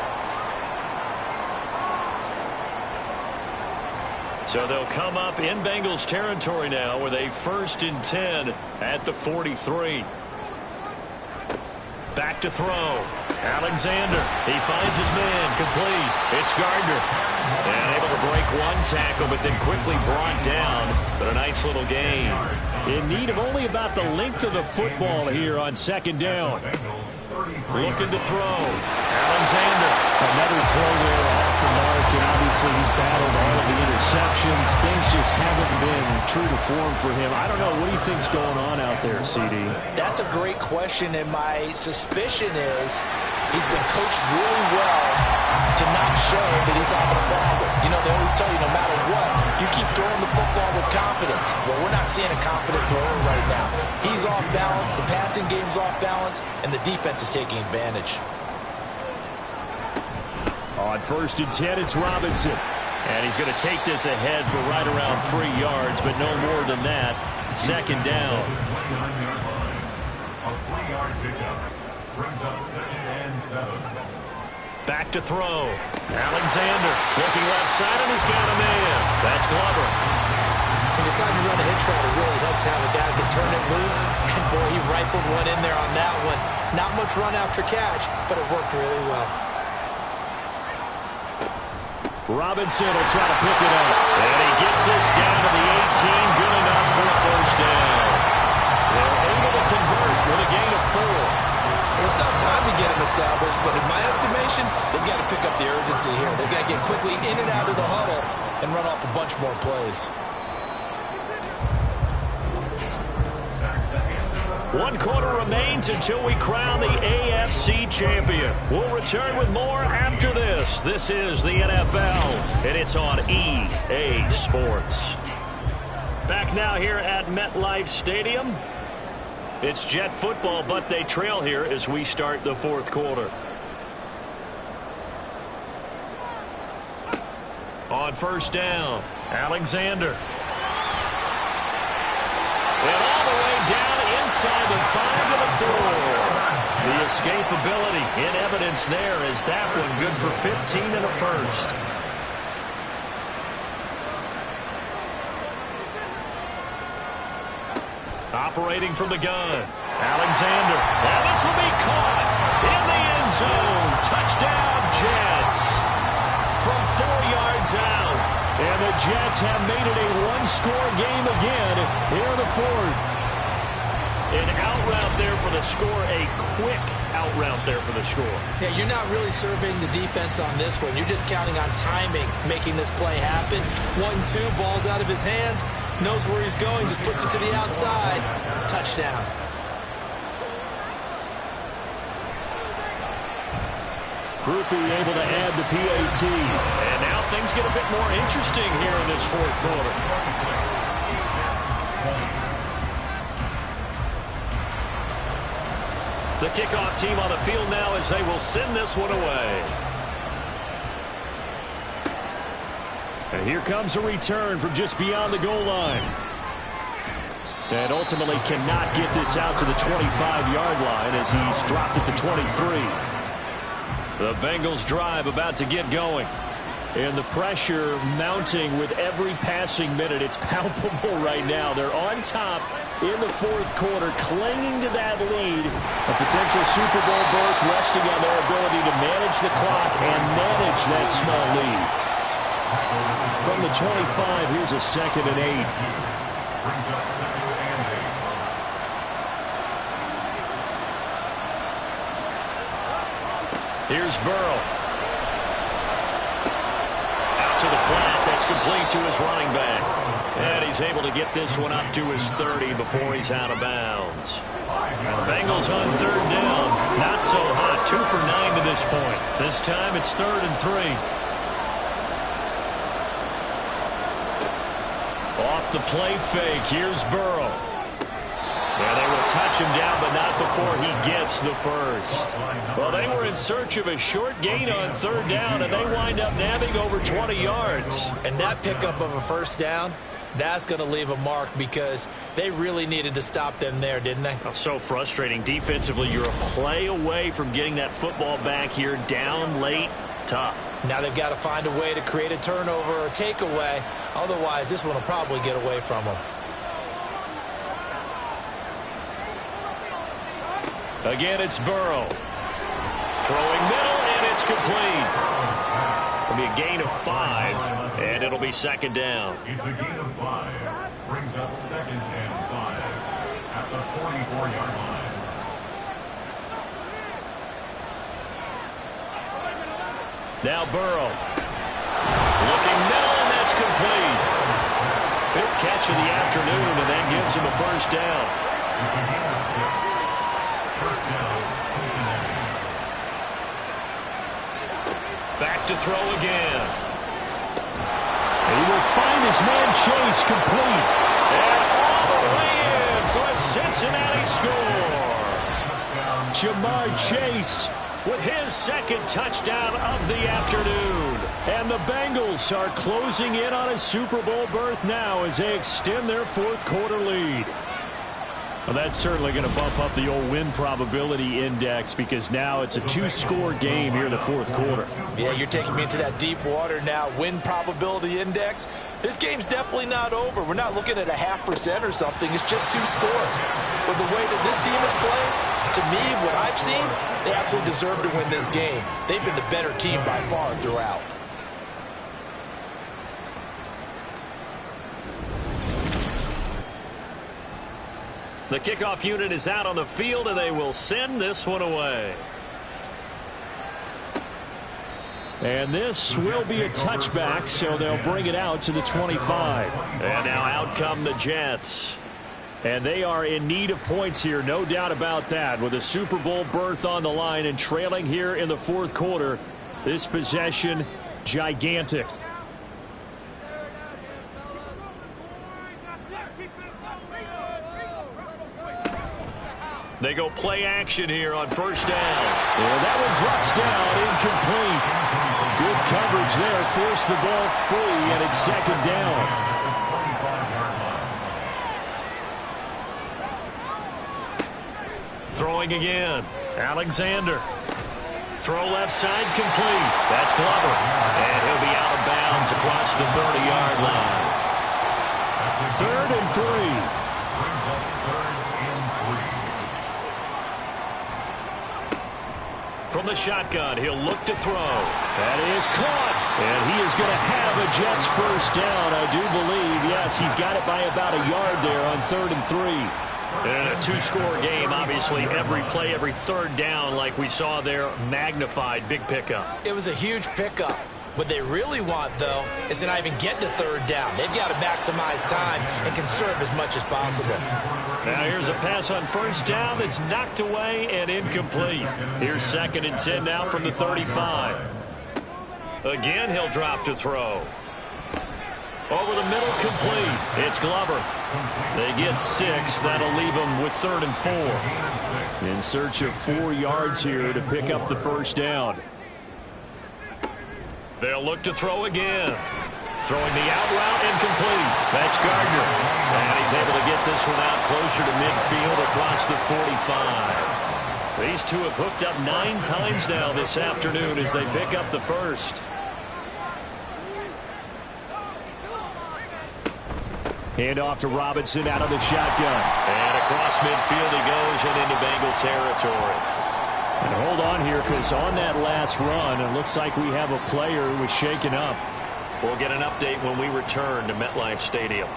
So they'll come up in Bengals territory now with a 1st and 10 at the 43. Back to throw. Alexander. He finds his man. Complete. It's Gardner. And able to break 1 tackle, but then quickly brought down. But a nice little gain. In need of only about the length of the football here on 2nd down. Looking to throw. Alexander. Another throw there off the mark, and obviously he's battled all of the interceptions. Things just haven't been true to form for him. I don't know. What do you think's going on out there, CD? That's a great question, and my suspicion is he's been coached really well to not show that he's having a problem. You know, they always tell you no matter what, you keep throwing the football with confidence. Well, we're not seeing a confident thrower right now. He's off balance, the passing game's off balance, and the defense is taking advantage. On 1st and 10, it's Robinson. And he's going to take this ahead for right around 3 yards, but no more than that. 2nd down. A 3-yard pickup brings up 2nd and 7. Back to throw. Alexander looking left side, and he's got a man. That's Glover. He decided to run a hitch route. It really helps to have a guy who can turn it loose. And, boy, he rifled one in there on that one. Not much run after catch, but it worked really well. Robinson will try to pick it up. And he gets this down to the 18. Good enough for a 1st down. They're able to convert with a gain of 4. It's not time to get him established, but in my estimation, they've got to pick up the urgency here. They've got to get quickly in and out of the huddle and run off a bunch more plays. 1 quarter remains until we crown the AFC champion. We'll return with more after this. This is the NFL, and it's on EA Sports. Back now here at MetLife Stadium. It's Jet football, but they trail here as we start the 4th quarter. On 1st down, Alexander. And all the way down inside the 5 to the 4. The escapability in evidence there as that one good for 15 and a 1st. Operating from the gun. Alexander. And this will be caught in the end zone. Touchdown, Jets. From 4 yards out. And the Jets have made it a one-score game again here in the fourth. An out route there for the score. A quick out route there for the score. Yeah, you're not really surveying the defense on this one. You're just counting on timing, making this play happen. 1-2, ball's out of his hands. Knows where he's going, just puts it to the outside. Touchdown. Groupie able to add the PAT. And now things get a bit more interesting here in this fourth quarter. The kickoff team on the field now as they will send this one away. And here comes a return from just beyond the goal line. And ultimately cannot get this out to the 25-yard line as he's dropped it to 23. The Bengals drive about to get going. And the pressure mounting with every passing minute. It's palpable right now. They're on top in the fourth quarter, clinging to that lead. A potential Super Bowl berth resting on their ability to manage the clock and manage that small lead. From the 25, here's a 2nd and 8. Brings up 2nd and 8. Here's Burrow. Out to the flat. That's complete to his running back. And he's able to get this one up to his 30 before he's out of bounds. And the Bengals on 3rd down. Not so hot. 2 for 9 to this point. This time it's 3rd and 3. Off the play fake. Here's Burrow. Yeah, they will touch him down, but not before he gets the first. Well, they were in search of a short gain on 3rd down, and they wind up nabbing over 20 yards. And that pickup of a first down, that's going to leave a mark because they really needed to stop them there, didn't they? Oh, so frustrating. Defensively, you're a play away from getting that football back here. Down late, tough. Now they've got to find a way to create a turnover or takeaway. Otherwise, this one will probably get away from them. Again, it's Burrow. Throwing middle, and it's complete. It'll be a gain of 5, and it'll be 2nd down. It's a gain of 5. Brings up 2nd and 5 at the 44-yard line. Now Burrow. Looking middle, and that's complete. 5th catch of the afternoon, and that gives him a first down. It's a gain of 6. First down, Cincinnati. Back to throw again. He will find his man Chase complete. And all the way in for a Cincinnati score. Jamar Chase with his 2nd touchdown of the afternoon. And the Bengals are closing in on a Super Bowl berth now as they extend their fourth quarter lead. Well, that's certainly going to bump up the old win probability index because now it's a 2-score game here in the fourth quarter. Yeah, you're taking me into that deep water now. Win probability index. This game's definitely not over. We're not looking at a 0.5% or something. It's just 2 scores. But the way that this team is playing, to me, what I've seen, they absolutely deserve to win this game. They've been the better team by far throughout. The kickoff unit is out on the field, and they will send this one away. And this will be a touchback, so they'll bring it out to the 25. And now out come the Jets. And they are in need of points here, no doubt about that. With a Super Bowl berth on the line and trailing here in the fourth quarter, this possession, gigantic. They go play action here on first down. And that one drops down, incomplete. Good coverage there, forced the ball free, and it's 2nd down. Throwing again. Alexander. Throw left side, complete. That's Glover. And he'll be out of bounds across the 30-yard line. 3rd and 3. From the shotgun, he'll look to throw. That is caught. And he is going to have a Jets first down, I do believe. Yes, he's got it by about a yard there on 3rd and 3. And a two-score game, obviously, every play, every third down, like we saw there, magnified, big pickup. It was a huge pickup. What they really want, though, is to not even get to 3rd down. They've got to maximize time and conserve as much as possible. Now here's a pass on first down that's knocked away and incomplete. Here's 2nd and 10 now from the 35. Again, he'll drop to throw. Over the middle, complete. It's Glover. They get 6. That'll leave them with 3rd and 4. In search of 4 yards here to pick up the first down. They'll look to throw again. Throwing the out route, incomplete. That's Gardner. And he's able to get this one out closer to midfield across the 45. These two have hooked up 9 times now this afternoon as they pick up the first. Hand off to Robinson out of the shotgun. And across midfield he goes and into Bengal territory. And hold on here, because on that last run, it looks like we have a player who was shaken up. We'll get an update when we return to MetLife Stadium.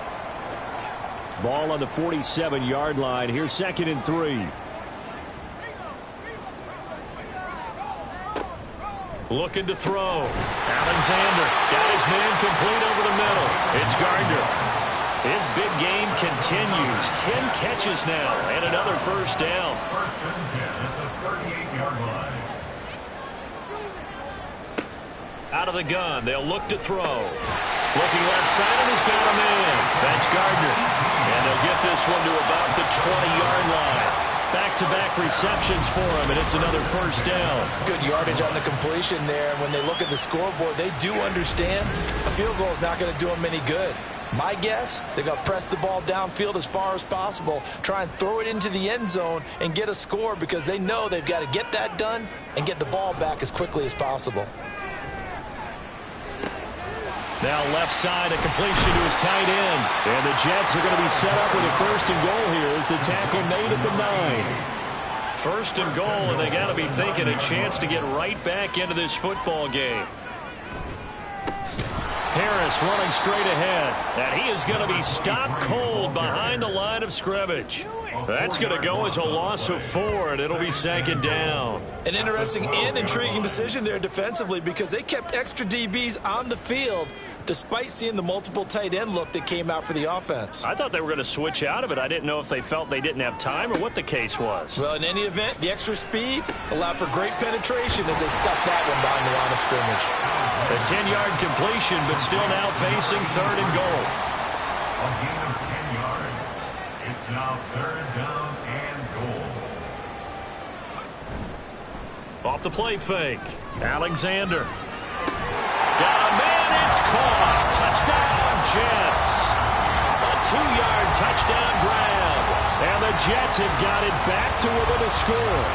Ball on the 47-yard line. Here's 2nd and 3. Looking to throw. Alexander got his man complete over the middle. It's Gardner. His big game continues. 10 catches now and another first down. First and 10 at the 38-yard line. Out of the gun, they'll look to throw. Looking left side, and he's got a man. That's Gardner. And they'll get this one to about the 20-yard line. Back-to-back receptions for him, and it's another first down. Good yardage on the completion there. When they look at the scoreboard, they do understand a field goal is not going to do them any good. My guess, they're going to press the ball downfield as far as possible, try and throw it into the end zone and get a score, because they know they've got to get that done and get the ball back as quickly as possible. Now left side, a completion to his tight end. And the Jets are going to be set up with a 1st and goal here as the tackle made at the 9. 1st and goal, and they got to be thinking a chance to get right back into this football game. Harris running straight ahead, and he is going to be stopped cold behind the line of scrimmage. That's going to go as a loss of 4, and it'll be 2nd down. An interesting and intriguing decision there defensively, because they kept extra DBs on the field despite seeing the multiple tight end look that came out for the offense. I thought they were going to switch out of it. I didn't know if they felt they didn't have time or what the case was. Well, in any event, the extra speed allowed for great penetration as they stuffed that one behind the line of scrimmage. A 10-yard completion, but still now facing 3rd and goal. A gain of 10 yards. It's now 3rd down and goal. Off the play fake. Alexander. Got a man, it's caught. Touchdown, Jets. A 2-yard touchdown grab. And the Jets have got it back to within a score.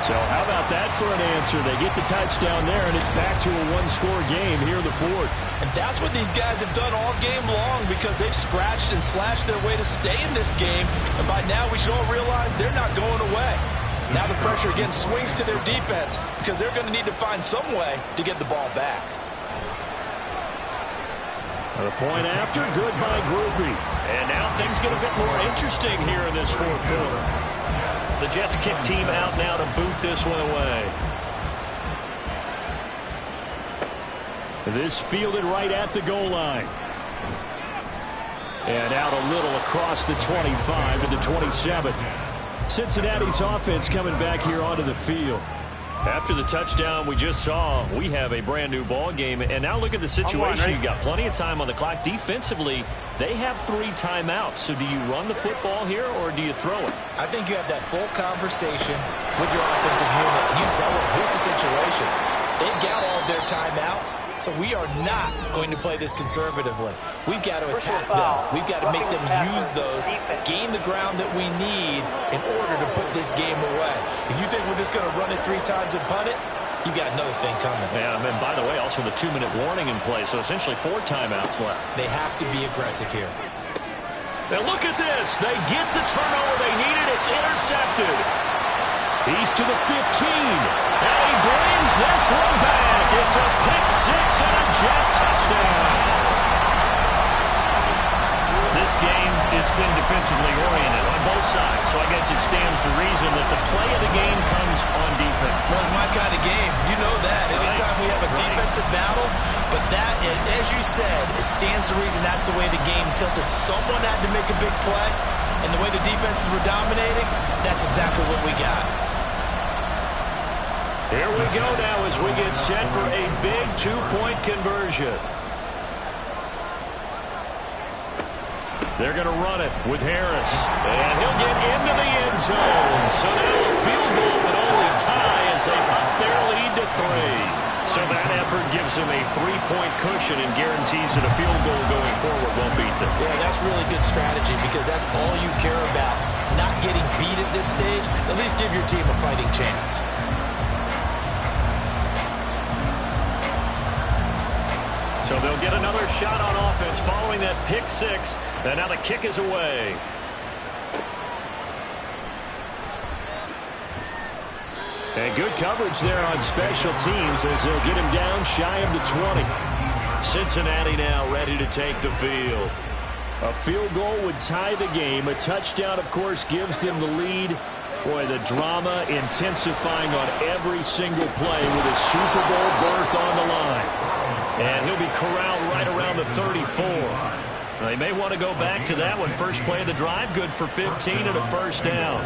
So how about that for an answer? They get the touchdown there, and it's back to a 1-score game here in the 4th. And that's what these guys have done all game long, because they've scratched and slashed their way to stay in this game. And by now we should all realize they're not going away. Now the pressure again swings to their defense, because they're going to need to find some way to get the ball back. A point after, good by Groupie. And now things get a bit more interesting here in this 4th quarter. The Jets kick team out now to boot this one away. This fielded right at the goal line. And out a little across the 25 to the 27. Cincinnati's offense coming back here onto the field. After the touchdown we just saw, we have a brand new ball game. And now look at the situation. You've got plenty of time on the clock. Defensively, they have 3 timeouts. So do you run the football here, or do you throw it? I think you have that full conversation with your offensive unit, and you tell them, here's the situation. They've got all of their timeouts, so we are not going to play this conservatively. We've got to attack them. We've got to make them use those, gain the ground that we need in order to put this game away. If you think we're just going to run it 3 times and punt it, you got another thing coming. Yeah, and by the way, also the 2-minute warning in play, so essentially 4 timeouts left. They have to be aggressive here. Now look at this. They get the turnover they needed. It's intercepted. He's to the 15. And he brings this one back. It's a pick six and a Jet touchdown. This game, it's been defensively oriented on both sides, so I guess it stands to reason that the play of the game comes on defense. Well, it's my kind of game. You know that. Anytime we have a defensive battle, but that, as you said, it stands to reason that's the way the game tilted. Someone had to make a big play, and the way the defenses were dominating, that's exactly what we got. Here we go now as we get set for a big two-point conversion. They're going to run it with Harris. And he'll get into the end zone. So now a field goal would only tie as they up their lead to 3. So that effort gives them a 3-point cushion and guarantees that a field goal going forward won't beat them. Yeah, that's really good strategy because that's all you care about. Not getting beat at this stage. At least give your team a fighting chance. So they'll get another shot on offense following that pick six. And now the kick is away. And good coverage there on special teams as they'll get him down shy of the 20. Cincinnati now ready to take the field. A field goal would tie the game. A touchdown, of course, gives them the lead. Boy, the drama intensifying on every single play with a Super Bowl berth on the line. And he'll be corralled right around the 34. They may want to go back to that one. First play of the drive, good for 15 and a first down.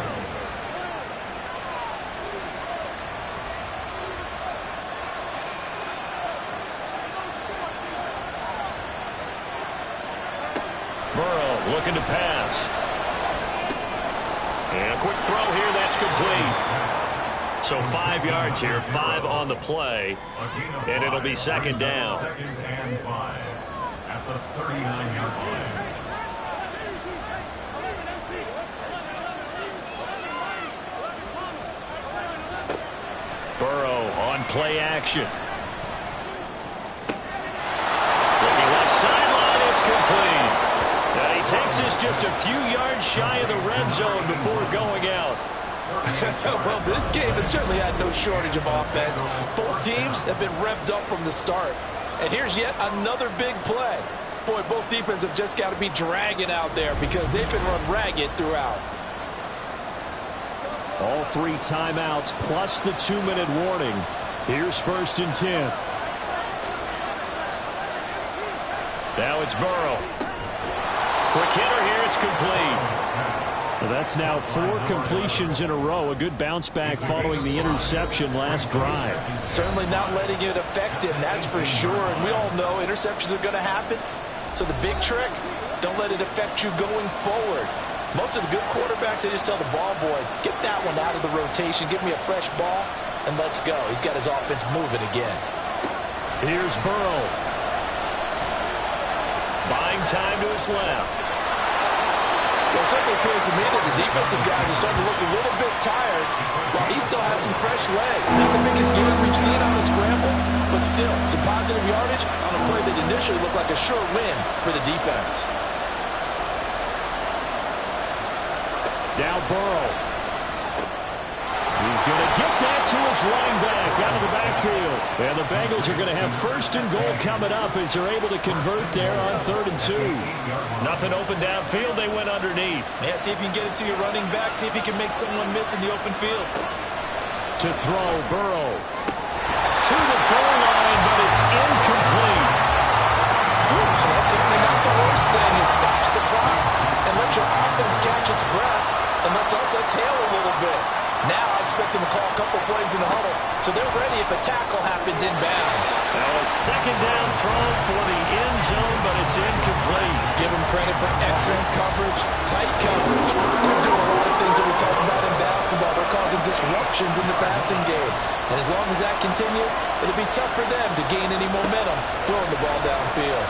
Burrow looking to pass. And a quick throw here, that's complete. So 5 yards here, 5 on the play, and it'll be second down. Second and 5 at the 39-yard line. Burrow on play action. Looking left sideline, it's complete. And he takes this just a few yards shy of the red zone before going out. Well, this game has certainly had no shortage of offense. Both teams have been revved up from the start. And here's yet another big play. Boy, both defenses have just got to be dragging out there because they've been run ragged throughout. All 3 timeouts plus the 2-minute warning. Here's 1st and 10. Now it's Burrow. Quick hitter here, it's complete. Well, that's now 4 completions in a row. A good bounce back following the interception last drive. Certainly not letting it affect him, that's for sure. And we all know interceptions are going to happen. So the big trick, don't let it affect you going forward. Most of the good quarterbacks, they just tell the ball boy, get that one out of the rotation, give me a fresh ball, and let's go. He's got his offense moving again. Here's Burrow. Buying time to his left. Well, it certainly appears to me that the defensive guys are starting to look a little bit tired while he still has some fresh legs. Not the biggest game we've seen on the scramble, but still, some positive yardage on a play that initially looked like a sure win for the defense. Now Burrow. He's going to get that to his running back out of the backfield. And the Bengals are going to have 1st and goal coming up as they're able to convert there on 3rd and 2. Nothing open downfield. They went underneath. Yeah, see if you can get it to your running back. See if you can make someone miss in the open field. To throw, Burrow. To the goal line, but it's incomplete. Ooh, that's certainly not the worst thing. It stops the clock and lets your offense catch its breath and lets us exhale a little bit. Now I expect them to call a couple plays in the huddle, so they're ready if a tackle happens inbounds. Now a second down throw for the end zone, but it's incomplete. Give them credit for excellent coverage, tight coverage. They're doing a lot of things that we talk about in basketball. They're causing disruptions in the passing game. And as long as that continues, it'll be tough for them to gain any momentum throwing the ball downfield.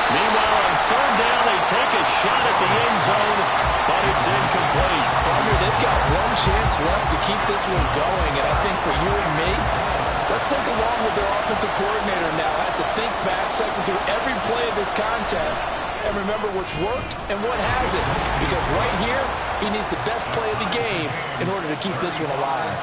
Meanwhile, on 3rd down, they take a shot at the end zone, but it's incomplete. They've got one chance left to keep this one going, and I think for you and me, let's think along with their offensive coordinator now. Has to think back, cycle through every play of this contest, and remember what's worked and what hasn't. Because right here, He needs the best play of the game in order to keep this one alive.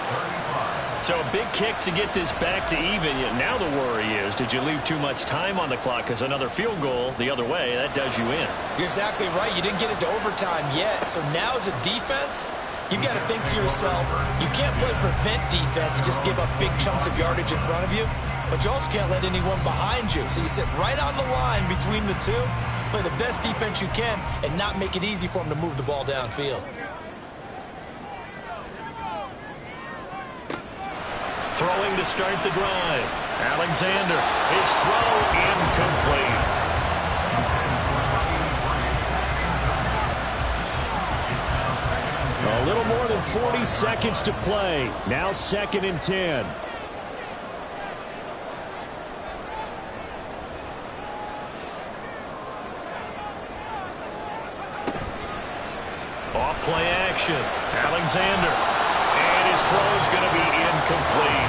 So a big kick to get this back to even. Now the worry is, did you leave too much time on the clock? Because another field goal the other way, that does you in. You're exactly right. You didn't get it to overtime yet. So now as a defense, you've got to think to yourself, you can't play prevent defense and just give up big chunks of yardage in front of you. But you also can't let anyone behind you. So you sit right on the line between the two, play the best defense you can, and not make it easy for them to move the ball downfield. Throwing to start the drive. Alexander, his throw incomplete. A little more than 40 seconds to play. Now 2nd and 10. Off play action. Alexander. And his throw is going to be incomplete.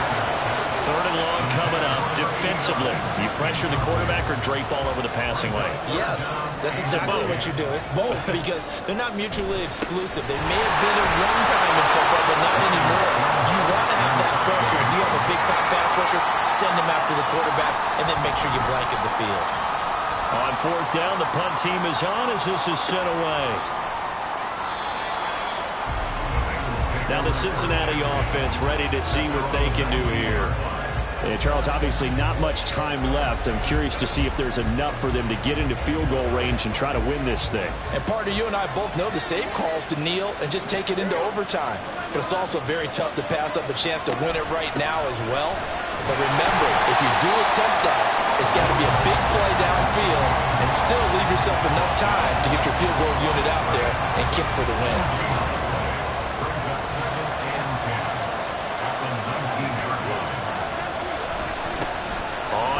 3rd and long coming up. Defensively, you pressure the quarterback or drape all over the passing lane? Yes, that's exactly what you do. It's both because they're not mutually exclusive. They may have been at one time in football, but not anymore. You want to have that pressure. If you have a big-time pass rusher, send him after the quarterback, and then make sure you blanket the field. On 4th down, the punt team is on as this is sent away. Now the Cincinnati offense ready to see what they can do here. And Charles, obviously not much time left. I'm curious to see if there's enough for them to get into field goal range and try to win this thing. And partner, you and I both know the safe calls to kneel and just take it into overtime. But it's also very tough to pass up a chance to win it right now as well. But remember, if you do attempt that, it's got to be a big play downfield and still leave yourself enough time to get your field goal unit out there and kick for the win.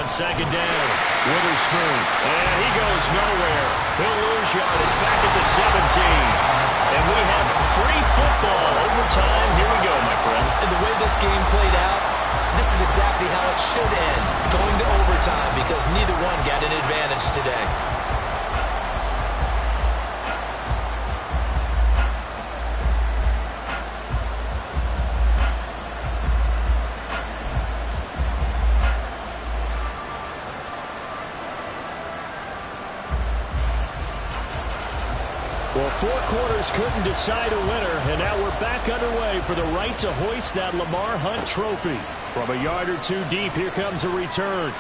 Second down, Witherspoon, and he goes nowhere. He'll lose yardage back at the 17. And we have free football overtime. Here we go, my friend. And the way this game played out, this is exactly how it should end, going to overtime, because neither one got an advantage today. Well, 4 quarters couldn't decide a winner, and now we're back underway for the right to hoist that Lamar Hunt trophy. From a yard or two deep, here comes a return.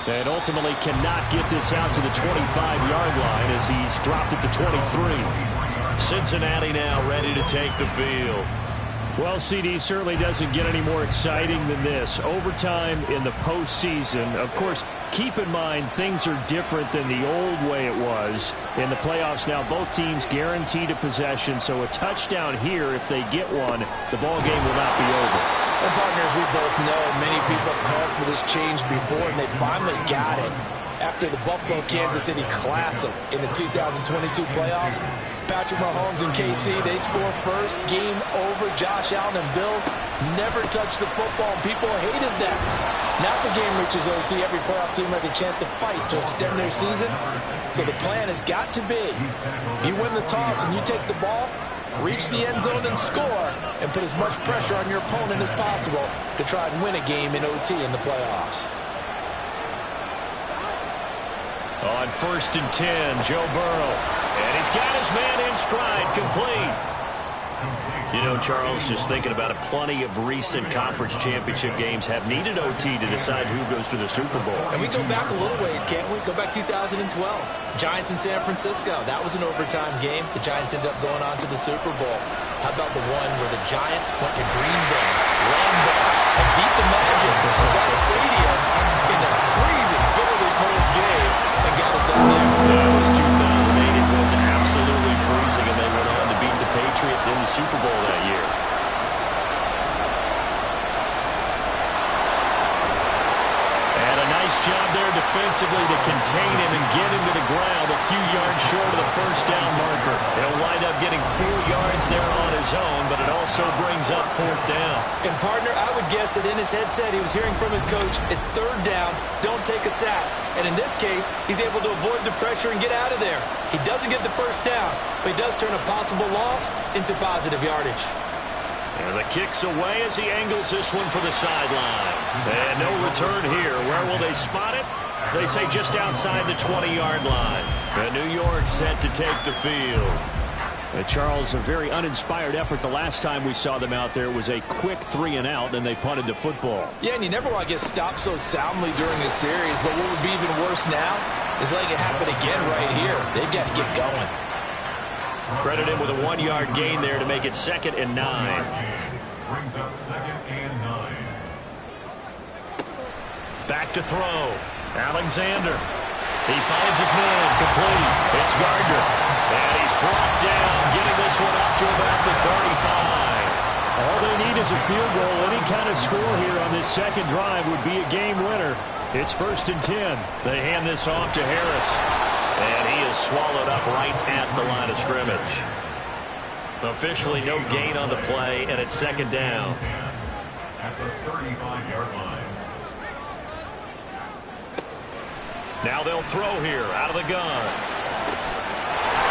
And ultimately cannot get this out to the 25-yard line as he's dropped at the 23. Cincinnati now ready to take the field. Well, CD certainly doesn't get any more exciting than this. Overtime in the postseason. Of course, keep in mind things are different than the old way it was. In the playoffs now, both teams guaranteed a possession, so a touchdown here, if they get one, the ball game will not be over. And partners, we both know many people have called for this change before, and they finally got it. After the Buffalo-Kansas City Classic in the 2022 playoffs, Patrick Mahomes and KC, they score first, game over. Josh Allen and Bills never touched the football, and people hated that. Now the game reaches OT, every playoff team has a chance to fight to extend their season. So the plan has got to be, if you win the toss and you take the ball, reach the end zone and score, and put as much pressure on your opponent as possible to try and win a game in OT in the playoffs. On 1st and 10, Joe Burrow. And he's got his man in stride, complete. You know, Charles, just thinking about it, plenty of recent conference championship games have needed OT to decide who goes to the Super Bowl. And we go back a little ways, can't we? Go back 2012. Giants in San Francisco. That was an overtime game. The Giants ended up going on to the Super Bowl. How about the one where the Giants went to Green Bay, Lambeau, and beat the Magic of that stadium in a freezing, bitterly cold game and got it done there? That was 2008. It was absolutely freezing, and they went on to beat the Patriots in the Super Bowl that year. And a nice job there defensively to contain him and get him to the ground a few yards short of the first down marker. He'll wind up getting 4 yards there on his own, but it all also brings up 4th down. And, partner, I would guess that in his headset he was hearing from his coach, it's 3rd down, don't take a sack. And in this case, he's able to avoid the pressure and get out of there. He doesn't get the 1st down, but he does turn a possible loss into positive yardage. And the kick's away as he angles this one for the sideline. And no return here. Where will they spot it? They say just outside the 20-yard line. And New York set to take the field. Charles, a very uninspired effort. The last time we saw them out there was a quick 3-and-out, and they punted the football. Yeah, and you never want to get stopped so soundly during a series, but what would be even worse now is letting it happen again right here. They've got to get going. Credit him with a 1-yard gain there to make it 2nd and 9. Brings up 2nd and 9. Back to throw. Alexander. He finds his man. Complete. It's Gardner. And he's brought down, getting this one up to about the 35. All they need is a field goal. Any kind of score here on this second drive would be a game winner. It's 1st and 10. They hand this off to Harris. And he is swallowed up right at the line of scrimmage. Officially no gain on the play, and it's 2nd down. At the 35-yard line. Now they'll throw here out of the gun.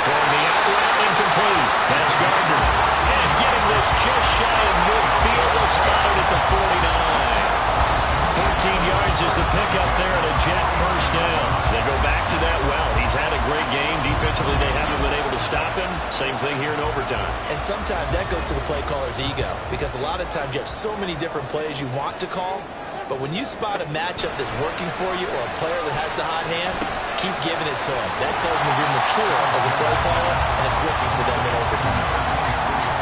Throwing the out route, incomplete. That's Gardner. And getting this just shy of midfield. They'll spot it at the 49. 13 yards is the pickup there at a Jet 1st down. They go back to that well. He's had a great game. Defensively, they haven't been able to stop him. Same thing here in overtime. And sometimes that goes to the play caller's ego, because a lot of times you have so many different plays you want to call, but when you spot a matchup that's working for you or a player that has the hot hand, keep giving it to him. That tells me you're mature as a play caller, and it's working for them in overtime.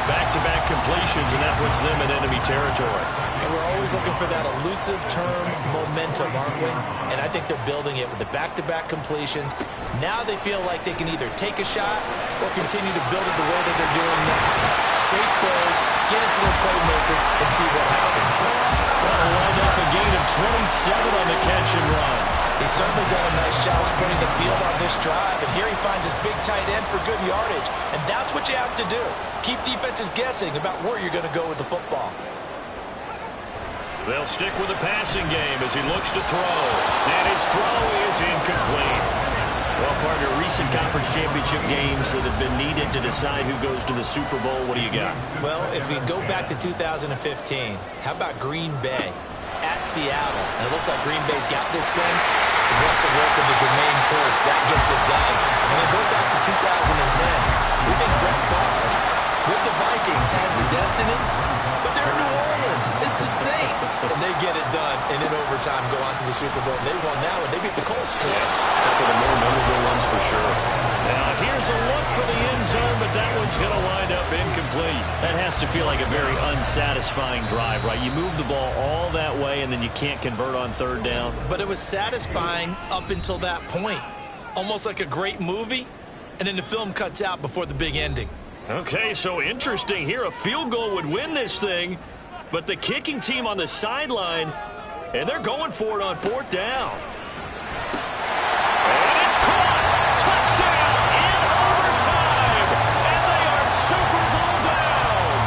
Back-to-back completions, and that puts them in enemy territory. And we're always looking for that elusive term momentum, aren't we? And I think they're building it with the back-to-back completions. Now they feel like they can either take a shot or continue to build it the way that they're doing now. Safe throws, get it to their playmakers, and see what happens. That'll wind up a gain of 27 on the catch and run. He's certainly done a nice job spreading the field on this drive, and here he finds his big tight end for good yardage. And that's what you have to do. Keep defenses guessing about where you're going to go with the football. They'll stick with the passing game as he looks to throw. And his throw is incomplete. Well, partner, recent conference championship games that have been needed to decide who goes to the Super Bowl. What do you got? Well, if we go back to 2015, how about Green Bay at Seattle? And it looks like Green Bay's got this thing. Russell Wilson to Jermaine Kearse, that gets it done. And then go back to 2010. We think Brett Favre with the Vikings has the destiny, but they're in New Orleans. It's the Saints. And they get it done. And in overtime, go on to the Super Bowl. And they won now, and they beat the Colts, correct? A couple of the more memorable ones for sure. Now, here's a look for the end zone, but that one's going to wind up incomplete. That has to feel like a very unsatisfying drive, right? You move the ball all that way, and then you can't convert on 3rd down. But it was satisfying up until that point. Almost like a great movie, and then the film cuts out before the big ending. Okay, so interesting here. A field goal would win this thing, but the kicking team on the sideline, and they're going for it on 4th down. And it's caught. Touchdown in overtime, and they are Super Bowl bound.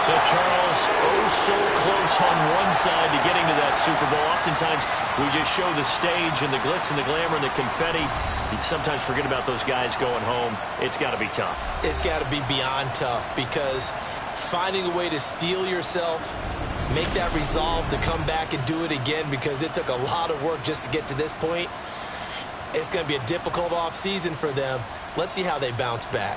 So Charles, oh so close on one side to getting to that Super Bowl. Oftentimes we just show the stage and the glitz and the glamour and the confetti. You sometimes forget about those guys going home. It's got to be tough. It's got to be beyond tough, because finding a way to steel yourself, make that resolve to come back and do it again, because it took a lot of work just to get to this point. It's going to be a difficult offseason for them. Let's see how they bounce back.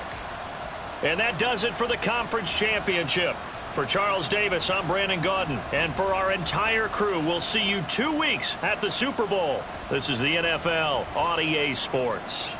And that does it for the conference championship. For Charles Davis, I'm Brandon Gaudin. And for our entire crew, we'll see you 2 weeks at the Super Bowl. This is the NFL on EA Sports.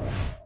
Ball.